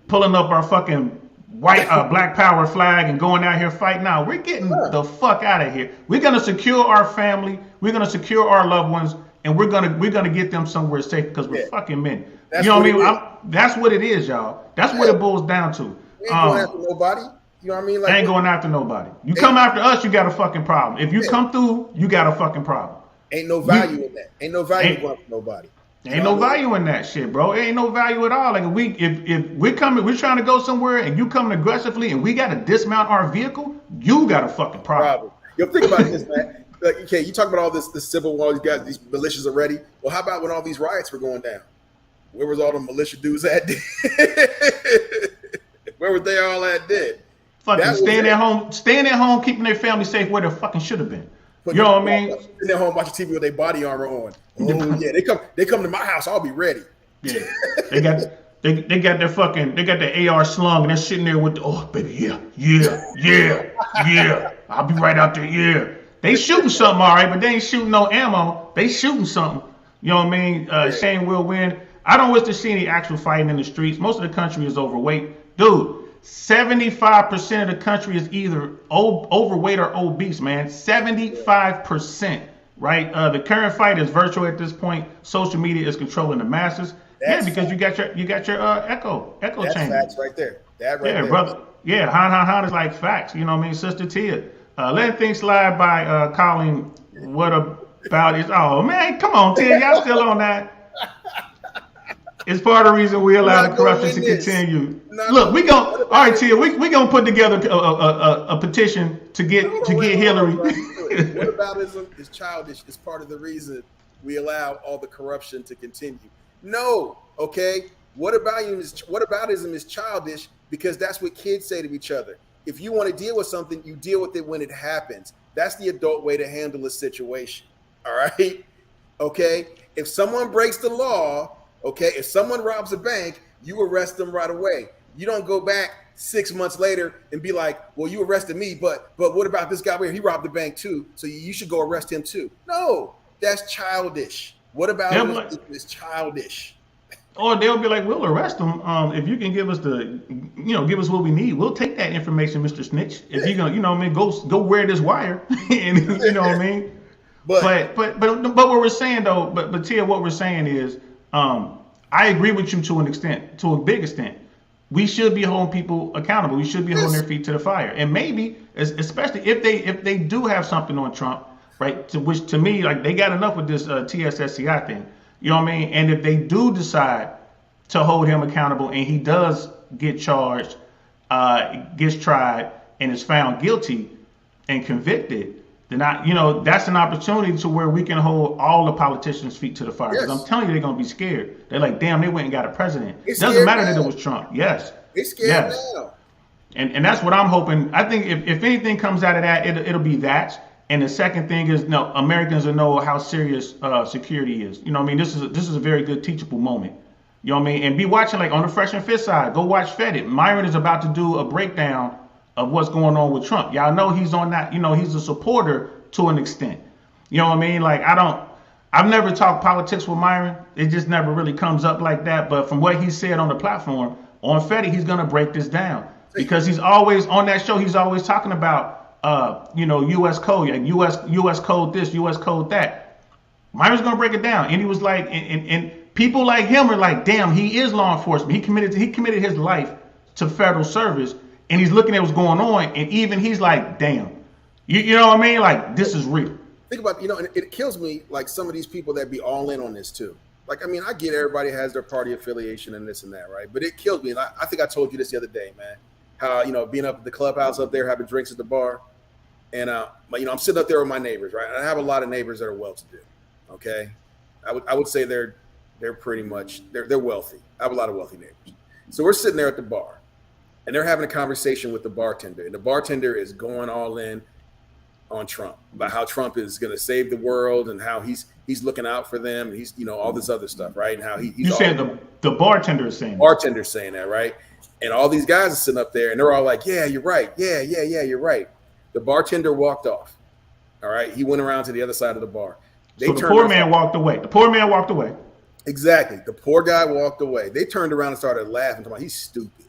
pulling up our fucking white black power flag and going out here fighting. Now we're getting the fuck out of here. We're gonna secure our family. We're gonna secure our loved ones, and we're gonna get them somewhere safe because we're fucking men. That's what I mean? That's what it is, y'all. That's what it boils down to. We ain't going after nobody. You know what I mean? Ain't going after nobody. You come after us, you got a fucking problem. If you come through, you got a fucking problem. Ain't no value in that. Ain't no value going after nobody. Ain't no value in that shit, bro. It ain't no value at all. Like if we're trying to go somewhere and you coming aggressively and we got to dismount our vehicle, you got a fucking problem. Yo, think about this, man. Like, okay, you talk about all this civil war, these militias are ready. Well, how about when all these riots were going down? Where was all the militia dudes at? Where were they all at dead? Fucking staying at home, keeping their family safe where they fucking should have been. You know what I mean? Sitting at home watching TV with their body armor on. Oh yeah, they come to my house. I'll be ready. Yeah, they got their AR slung and they're sitting there with baby, yeah. I'll be right out there. Yeah, they shooting something all right, but they ain't shooting no ammo. They shooting something. You know what I mean? Shane will win. I don't wish to see any actual fighting in the streets. Most of the country is overweight, dude. 75% of the country is either overweight or obese, man. 75%, right? The current fight is virtual at this point. Social media is controlling the masses. Yeah, That's because fact. you got your echo That's chamber. facts right there. That right Yeah, there. brother. Yeah, Han is like facts. You know what I mean? Sister Tia. Letting things slide by calling what about is, oh man, come on, Tia. Y'all still on that? It's part of the reason we We're allow the not going to corruption to win this. continue. We're not Look, gonna we win. go. What All about right, Tia. We gonna put together a petition to get Hillary. Whataboutism is childish. It's part of the reason we allow all the corruption to continue. No, okay. Whataboutism is childish because that's what kids say to each other. If you want to deal with something, you deal with it when it happens. That's the adult way to handle a situation. All right. Okay. If someone breaks the law, okay, if someone robs a bank, you arrest them right away. You don't go back 6 months later and be like, well, you arrested me, but what about this guy over here? He robbed the bank too, so you should go arrest him too. No, that's childish. What about it is childish? Or they'll be like, we'll arrest them if you can give us give us what we need. We'll take that information, Mr. Snitch. If you're gonna, you know what I mean, go wear this wire, and you know what I mean. But what we're saying though, but Tia, what we're saying is, I agree with you to an extent, to a big extent. We should be holding people accountable. We should be holding their feet to the fire, and maybe, especially if they do have something on Trump, right? To which to me, like they got enough with this TSSCI thing. You know what I mean? And if they do decide to hold him accountable, and he does get charged, gets tried, and is found guilty and convicted, then that's an opportunity to where we can hold all the politicians' feet to the fire. Because I'm telling you, they're gonna be scared. They're like, damn, they went and got a president. It doesn't matter that it was Trump. Yes. They're scared now. And that's what I'm hoping. I think if anything comes out of that, it'll be that. And the second thing is, no, Americans will know how serious security is. You know what I mean? This is a very good teachable moment. You know what I mean? And be watching, like on the Fresh and Fit side, go watch Fed It. Myron is about to do a breakdown of what's going on with Trump. Y'all know he's on that, he's a supporter to an extent. You know what I mean? Like I've never talked politics with Myron. It just never really comes up like that. But from what he said on the platform, on Fed It, he's gonna break this down. Because he's always on that show, he's always talking about U.S. code, like U.S. code this, U.S. code that. Myron's gonna break it down, and he was like, and people like him are like, damn, he is law enforcement. He committed his life to federal service, and he's looking at what's going on, and even he's like, damn, you know what I mean? Like this is real. Think about, and it kills me, like some of these people that be all in on this too. Like, I mean, I get everybody has their party affiliation and this and that, right? But it kills me. And I think I told you this the other day, man. How, being up at the clubhouse up there, having drinks at the bar. And, I'm sitting up there with my neighbors, right? And I have a lot of neighbors that are well-to-do, okay? I would say they're pretty much, they're wealthy. I have a lot of wealthy neighbors. So we're sitting there at the bar, and they're having a conversation with the bartender. And the bartender is going all in on Trump, about how Trump is going to save the world and how he's looking out for them. And he's, all this other stuff, right? And how he's you said the bartender is saying bartender's saying that, right? And all these guys are sitting up there and they're all like, yeah, you're right. Yeah, you're right. The bartender walked off. All right. He went around to the other side of the bar. So the poor man walked away. The poor man walked away. Exactly. The poor guy walked away. They turned around and started laughing. Talking about, he's stupid.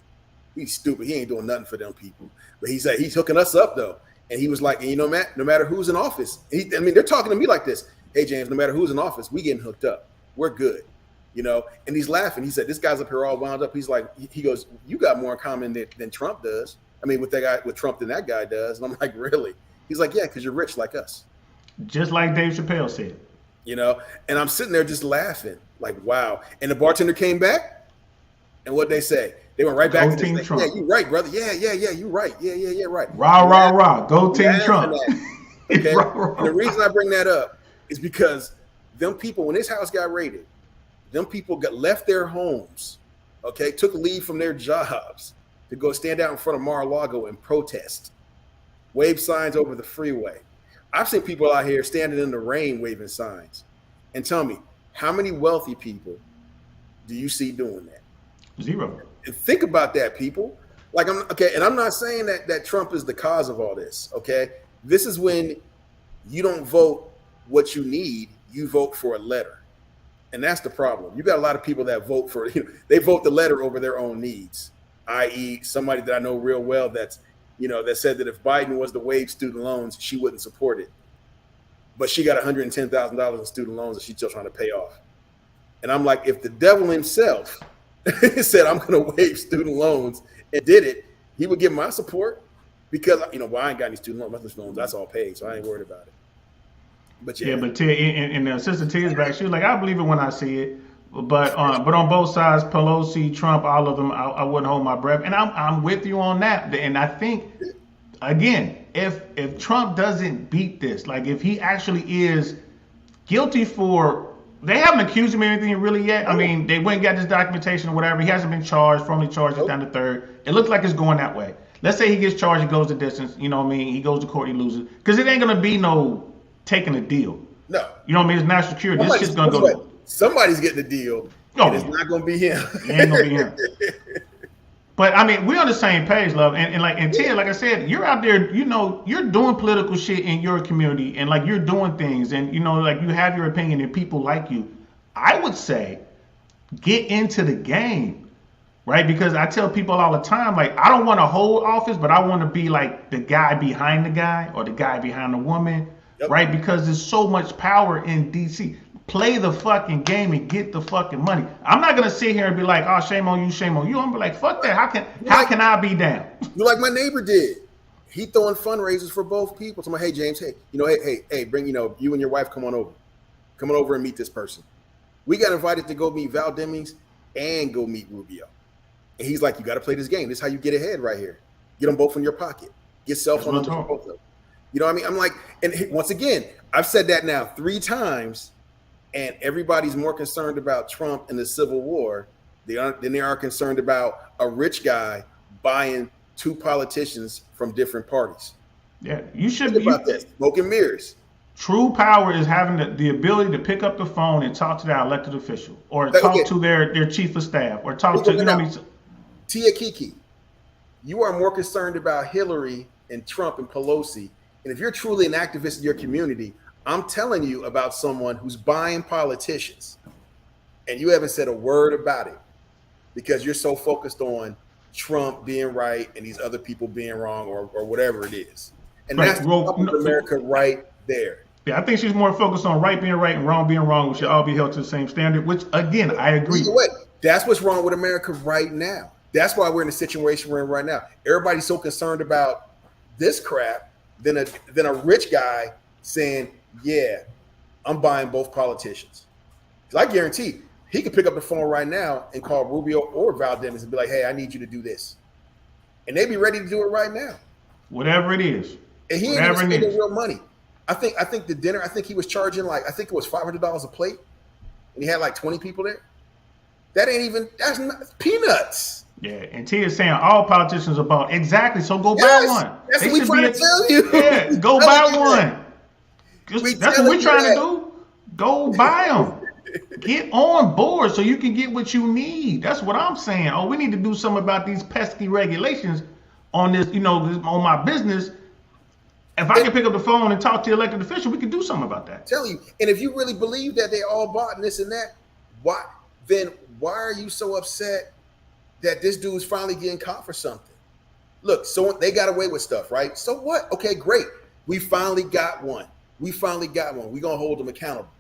He's stupid. He ain't doing nothing for them people. But he said he's hooking us up though. And he was like, Matt, no matter who's in office, they're talking to me like this. Hey, James, no matter who's in office, we getting hooked up. We're good. And he's laughing. He said, this guy's up here all wound up. He's like, he goes, you got more in common than Trump does. I mean, with Trump than that guy does. And I'm like, really? He's like, yeah, because you're rich like us. Just like Dave Chappelle said. And I'm sitting there just laughing, like, wow. And the bartender came back, and what'd they say? They went right back to Team Trump. Yeah, you're right, brother. Yeah, you're right. Yeah, right. Rah. Go Team Trump. Okay. And the reason I bring that up is because them people, when this house got raided, them people left their homes, okay, took leave from their jobs to go stand out in front of Mar-a-Lago and protest, wave signs over the freeway. I've seen people out here standing in the rain waving signs. And tell me, how many wealthy people do you see doing that? Zero. And think about that, people. Like, and I'm not saying that Trump is the cause of all this, okay? This is when you don't vote what you need, you vote for a letter. And that's the problem. You got a lot of people that vote for, they vote the letter over their own needs. i.e., somebody that I know real well that's, that said that if Biden was to waive student loans, she wouldn't support it. But she got $110,000 in student loans that she's still trying to pay off. And I'm like, if the devil himself said, I'm going to waive student loans and did it, he would give my support because, I ain't got any student loans. That's all paid. So I ain't worried about it. But yeah, but Tia, and Sister Tia's back. She was like, I believe it when I see it. But on both sides, Pelosi, Trump, all of them, I wouldn't hold my breath. And I'm with you on that. And I think, again, if Trump doesn't beat this, like if he actually is guilty they haven't accused him of anything really yet. I mean, they went and got this documentation or whatever. He hasn't been formally charged. He's down to third. It looks like it's going that way. Let's say he gets charged, he goes the distance. You know what I mean? He goes to court, he loses. Because it ain't going to be no taking a deal. No. You know what I mean? It's national security. This shit's going to go. Somebody's getting the deal. And it's not going to be him. It ain't going to be him. But I mean, we're on the same page, love. And Ted, like I said, you're out there, you're doing political shit in your community and like you're doing things and like you have your opinion and people like you. I would say get into the game, right? Because I tell people all the time, like, I don't want to hold office, but I want to be like the guy behind the guy or the guy behind the woman, right? Because there's so much power in DC. Play the fucking game and get the fucking money. I'm not gonna sit here and be like, oh, shame on you, shame on you. I'm gonna be like, fuck that. How can I be down? You like my neighbor did. He throwing fundraisers for both people. So I'm like, hey James, hey, bring you and your wife come on over and meet this person. We got invited to go meet Val Demings and go meet Rubio. And he's like, you got to play this game. This is how you get ahead right here. Get them both in your pocket. Get cell phone numbers for both of them. You know what I mean? I'm like, and once again, I've said that now 3 times. And everybody's more concerned about Trump and the Civil War than they are concerned about a rich guy buying 2 politicians from different parties. Yeah, you should think about that. Smoke and mirrors. True power is having the ability to pick up the phone and talk to their elected official, or talk to their chief of staff, or talk to what I mean. Tia Kiki, you are more concerned about Hillary and Trump and Pelosi, and if you're truly an activist in your community, I'm telling you about someone who's buying politicians and you haven't said a word about it because you're so focused on Trump being right and these other people being wrong or whatever it is. And that's America right there. Yeah, I think she's more focused on right being right and wrong being wrong. We should all be held to the same standard, which, again, I agree. Either way, that's what's wrong with America right now. That's why we're in the situation we're in right now. Everybody's so concerned about this crap than a rich guy saying, yeah, I'm buying both politicians. Because I guarantee he could pick up the phone right now and call Rubio or Val Demings and be like, hey, I need you to do this. And they'd be ready to do it right now. Whatever it is. And he ain't even spending real money. I think the dinner, I think he was charging I think it was $500 a plate. And he had like 20 people there. That's not peanuts. Yeah, and T is saying all politicians are bought. Exactly, so go buy one. That's what we're trying to tell you. Yeah, go buy one. That's what we're trying to do. Go buy them. Get on board so you can get what you need. That's what I'm saying. Oh, we need to do something about these pesky regulations on this, on my business. If I can pick up the phone and talk to the elected official, we can do something about that. Tell you. And if you really believe that they all bought and this and that, why are you so upset that this dude's finally getting caught for something? Look, so they got away with stuff, right? So what? Okay, great. We finally got one. We're going to hold them accountable.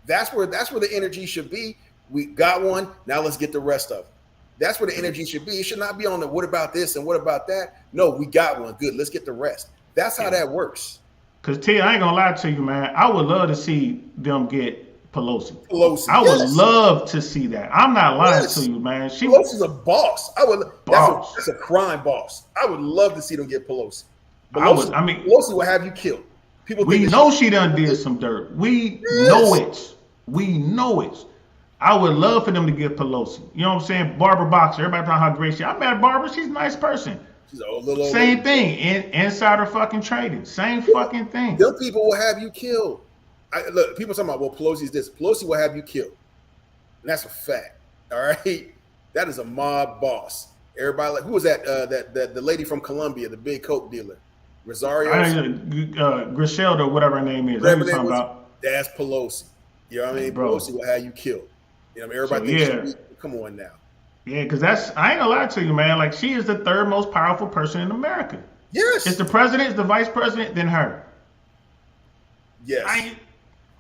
That's where the energy should be. We got one. Now let's get the rest of them. That's where the energy should be. It should not be on the what about this and what about that. No, we got one. Good. Let's get the rest. That's how that works. Because, T, I ain't going to lie to you, man. I would love to see them get Pelosi. I would love to see that. I'm not lying to you, man. Pelosi's a boss. That's a crime boss. I would love to see them get Pelosi. Pelosi will have you killed. We know she done did some dirt. We know it. We know it. I would love for them to get Pelosi. You know what I'm saying? Barbara Boxer. Everybody talking how great she is. I met Barbara. She's a nice person. She's an old little Same thing. Insider fucking trading. Same fucking thing. Them people will have you killed. Look, people talking about, well, Pelosi's this. Pelosi will have you killed. And that's a fact. All right? That is a mob boss. Everybody, who was that? The lady from Colombia, the big coke dealer. Rosario, Griselda, whatever her name is. That's Pelosi. You know what I mean? Bro. Pelosi will have you killed. You know what I mean? Everybody thinks, come on now. Yeah, because I ain't gonna lie to you, man. Like, she is the third most powerful person in America. It's Yes. the president, it's the vice president, then her. Yes. I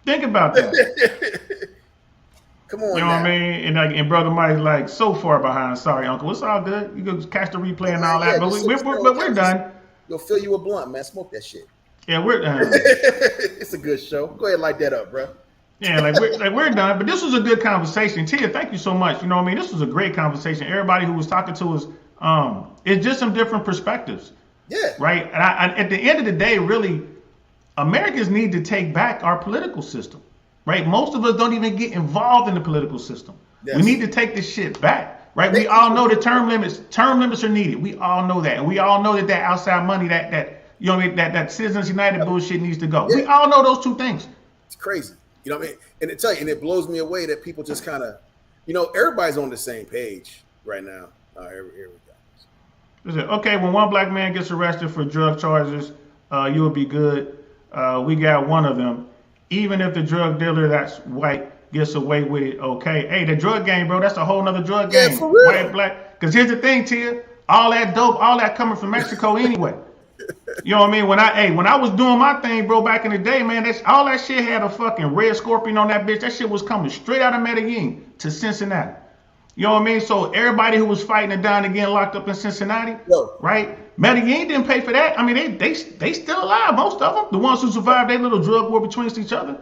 think about that. Come You on know what I now. mean? And brother Mike's like so far behind. Sorry, Uncle. It's all good. You can catch the replay Yeah, and man. all Yeah, that. But just sit but we're down. Just done. go fill you a blunt, man. Smoke that shit. Yeah, we're It's a good show. Go ahead, light that up, bro. yeah, like we're done. But this was a good conversation. Tia, thank you so much. You know what I mean? This was a great conversation. Everybody who was talking to us, it's just some different perspectives, Yeah. right? And at the end of the day, really, Americans need to take back our political system, right? Most of us don't even get involved in the political system. We Yes. need to take this shit back, right? We They- all know that term limits are needed. We all know that, and we all know that outside money, that you know what I mean, that Citizens United bullshit needs to go. Yeah. We all know those two things. It's crazy. You know what I mean? And it blows me away that people just kind of, everybody's on the same page right now. Here we go. Is it okay when one black man gets arrested for drug charges, you will be good. We got one of them. Even if the drug dealer that's white gets away with it, okay. Hey, the drug game, bro, that's a whole nother drug Yeah, game. for real. White, black. Because here's the thing, Tia. All that dope, all that coming from Mexico anyway. You know what I mean? When I was doing my thing, bro, back in the day, man, all that shit had a fucking red scorpion on that bitch. That shit was coming straight out of Medellin to Cincinnati. You know what I mean? So everybody who was fighting and dying to get locked up in Cincinnati, Yo. right? Medellin didn't pay for that. I mean, they still alive, most of them. The ones who survived their little drug war between each other.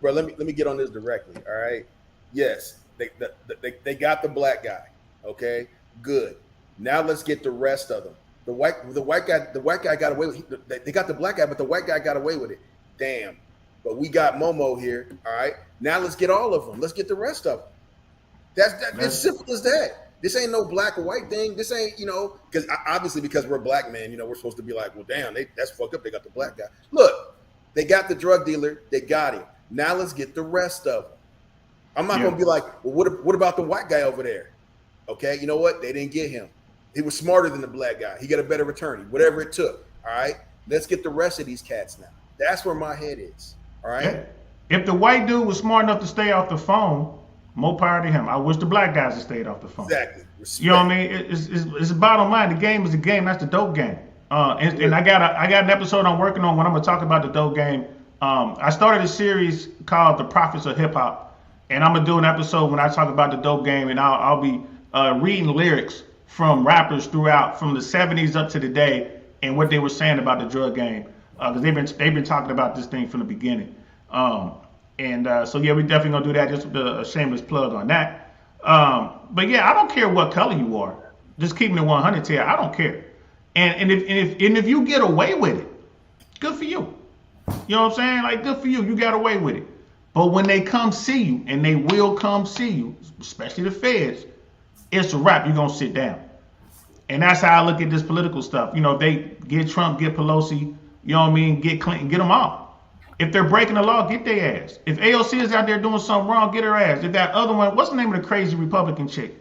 Bro, let me get on this directly. All right. Yes, they got the black guy. Okay, good. Now let's get the rest of them. The white guy got away with it. They got the black guy, but the white guy got away with it. Damn. But we got Momo here. All right. Now let's get all of them. Let's get the rest of them. That's as simple as that. This ain't no black or white thing. This ain't, because obviously because we're black men, we're supposed to be like, well, damn, that's fucked up. They got the black guy. Look, they got the drug dealer. They got him. Now let's get the rest of them. I'm not going to be like, well, what about the white guy over there? Okay, you know what? They didn't get him. He was smarter than the black guy. He got a better attorney, whatever it took. All right, let's get the rest of these cats now. That's where my head is. All right. If the white dude was smart enough to stay off the phone, more power to him. I wish the black guys had stayed off the phone. Exactly. Respect. You know what I mean? It's the bottom line. The game is a game. That's the dope game. And I got an episode I'm working on when I'm gonna talk about the dope game. I started a series called The Prophets of Hip Hop, and I'm gonna do an episode when I talk about the dope game, and I'll be reading lyrics from rappers throughout from the 70s up to today and what they were saying about the drug game, because they've been talking about this thing from the beginning. So yeah, we definitely gonna do that. Just a shameless plug on that. But yeah, I don't care what color you are. Just keeping it 100 here. I don't care. And if you get away with it, good for you. You know what I'm saying? Like, good for you. You got away with it. But when they come see you, and they will come see you, especially the feds, it's a wrap. You're gonna sit down. And that's how I look at this political stuff. If they get Trump, get Pelosi, you know what I mean, get Clinton, get them off. If they're breaking the law, get their ass. If AOC is out there doing something wrong, get her ass. If that other one, what's the name of the crazy Republican chick?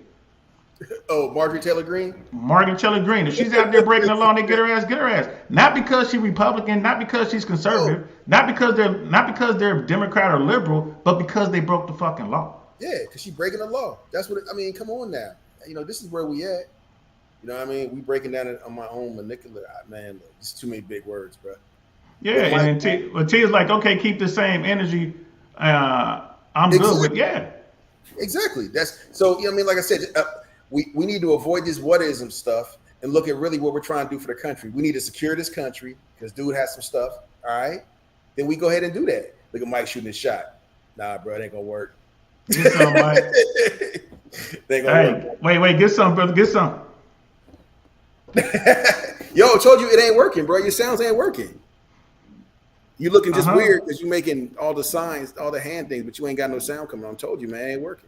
Oh, Marjorie Taylor Greene? Marjorie Taylor Greene. If she's out there breaking the law and they get her ass, get her ass. Not because she's Republican, not because she's conservative, not because they're Democrat or liberal, but because they broke the fucking law. Yeah, because she's breaking the law. That's what I mean. Come on now. This is where we at. You know what I mean? We breaking down it on my own manipulator. Man, it's too many big words, bro. Yeah, and then T is like, okay, keep the same energy. I'm good with, yeah. Exactly. That's so. I mean, like I said, we need to avoid this whatism stuff and look at really what we're trying to do for the country. We need to secure this country because dude has some stuff. All right, then we go ahead and do that. Look at Mike shooting his shot. Nah, bro, it ain't gonna work. Get some, Mike. They ain't gonna work. Wait, get some, brother, get some. Yo, I told you it ain't working, bro. Your sounds ain't working. You looking just weird because you making all the signs, all the hand things, but you ain't got no sound coming on. I told you, man, it ain't working.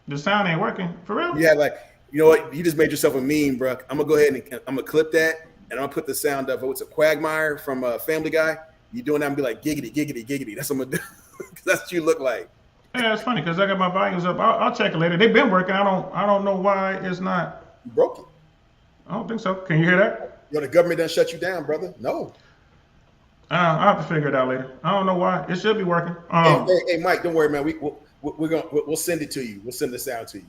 The sound ain't working for real. Yeah, like, you know what? You just made yourself a meme, bro. I'm gonna go ahead and I'm gonna clip that, and I'm gonna put the sound of what's a Quagmire from Family Guy. You doing that and be like giggity, giggity, giggity. That's what I'm gonna do. Because that's what you look like. Yeah, it's funny because I got my volumes up. I'll check it later. They've been working. I don't know why it's not. You broke it. I don't think so. Can you hear that? Yo, the government done shut you down, brother. No. I'll have to figure it out later. I don't know why. It should be working. Hey, Mike, don't worry, man. We'll send it to you. We'll send the sound to you.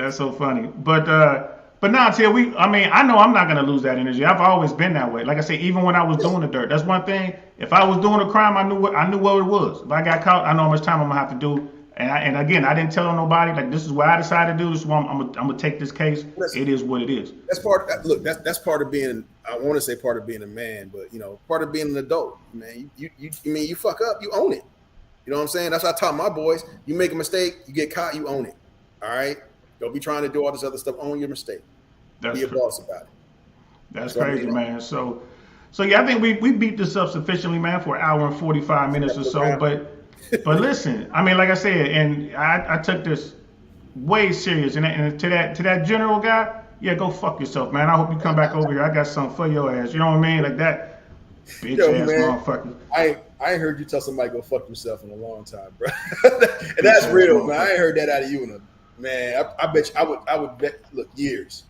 That's so funny. But now, Till, I know I'm not gonna lose that energy. I've always been that way. Like I said, even when I was doing the dirt, that's one thing. If I was doing a crime, I knew what it was. If I got caught, I know how much time I'm gonna have to do. And again, I didn't tell nobody. Like, this is what I decided to do. This is why I'm gonna take this case. It is what it is. That's part. Look, that's part of being. I want to say part of being a man, but part of being an adult, man. You fuck up, you own it. You know what I'm saying? That's what I taught my boys. You make a mistake, you get caught, you own it. All right. Don't be trying to do all this other stuff. Own your mistake. Be a boss about it. That's crazy, man. So yeah, I think we beat this up sufficiently, man, for an hour and 45 minutes or so. But listen, like I said, and I took this way serious. And to that general guy, yeah, go fuck yourself, man. I hope you come back over here. I got something for your ass. You know what I mean? Like that bitch ass motherfucker. I ain't heard you tell somebody go fuck yourself in a long time, bro. And that's real, man. I ain't heard that out of you man. I bet you, I would bet. Look, years,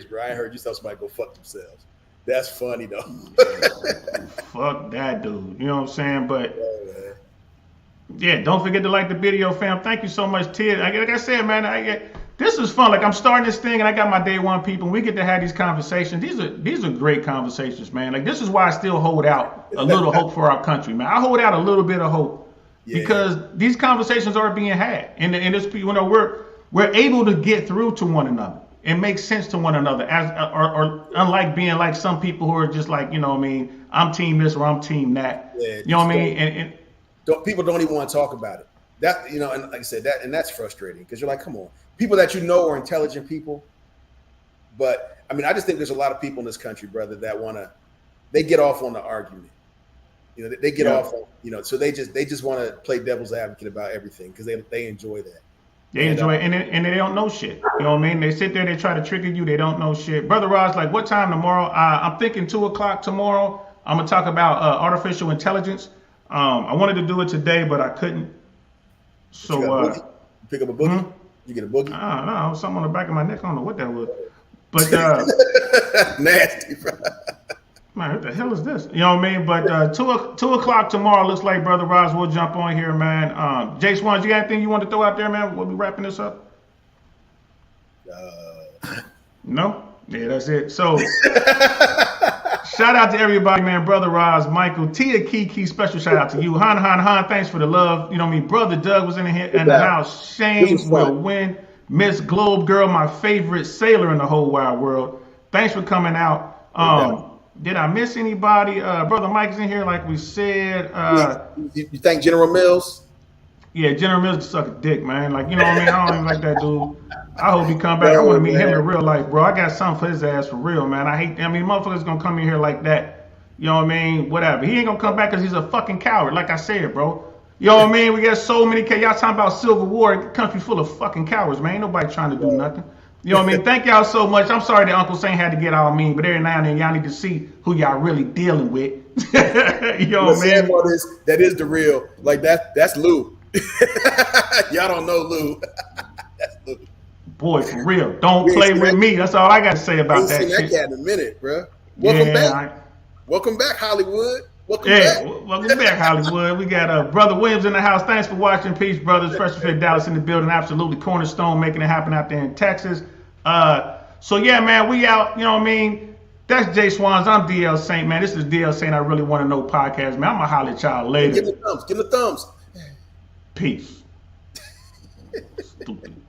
bro. I ain't heard you tell somebody go fuck themselves. That's funny though. Fuck that dude. You know what I'm saying? But yeah, don't forget to like the video, fam. Thank you so much, Ted. Like I said, man, this is fun. Like, I'm starting this thing, and I got my day one people. And we get to have these conversations. These are great conversations, man. Like, this is why I still hold out a little hope for our country, man. I hold out a little bit of hope because these conversations are being had, and this, we're able to get through to one another. It makes sense to one another, or unlike being like some people who are just like, I'm team this or I'm team that. Yeah, you know what I mean? And people don't even want to talk about it. That and like I said, that's frustrating because you're like, come on, people that are intelligent people, but I just think there's a lot of people in this country, brother, that they get off on the argument. They get off on, so they just want to play devil's advocate about everything because they enjoy that. They enjoy it, and they don't know shit. You know what I mean? They sit there, they try to trigger you. They don't know shit. Brother Ross, like, what time tomorrow? I'm thinking 2:00 tomorrow. I'm gonna talk about artificial intelligence. I wanted to do it today, but I couldn't. So you pick up a boogie. You get a boogie. I don't know, something on the back of my neck. I don't know what that was, but nasty, bro. Man, what the hell is this? You know what I mean? But 2:00 tomorrow looks like Brother Roz will jump on here, man. Jay Swans, you got anything you want to throw out there, man? We'll be wrapping this up. No? Yeah, that's it. So shout out to everybody, man. Brother Roz, Michael, Tia Kiki, special shout out to you. Han, thanks for the love. You know what I mean? Brother Doug was in the house. Shane will win. Miss Globe Girl, my favorite sailor in the whole wide world. Thanks for coming out. Did I miss anybody? Brother Mike's in here, like we said. You thank General Mills? Yeah, General Mills can suck a dick, man. Like, you know what I mean? I don't even like that dude. I hope he come back. I want to meet him in real life, bro. I got something for his ass for real, man. Motherfuckers gonna come in here like that. You know what I mean? Whatever. He ain't gonna come back because he's a fucking coward, like I said, bro. You know what I mean? We got so many y'all talking about Civil War, country full of fucking cowards, man. Ain't nobody trying to do nothing. You know what I mean? Thank y'all so much. I'm sorry that Uncle Saint had to get all mean, but every now and then y'all need to see who y'all really dealing with. You know what I mean? That is the real. Like that's Lou. Y'all don't know Lou. That's Lou. Boy, for real. Don't play with me. That's all I got to say about that shit. That cat in a minute, bro. Welcome back. Welcome back, Hollywood. Welcome back, Hollywood. We got Brother Williams in the house. Thanks for watching. Peace, brothers. Fresh Fit Dallas in the building. Absolutely cornerstone, making it happen out there in Texas. So yeah, man, we out. You know what I mean? That's Jay Swans. I'm DL Saint, man. This is DL Saint. I Really Want to Know podcast, man. I'm gonna holler at y'all later. Give the thumbs. Peace. Stupid.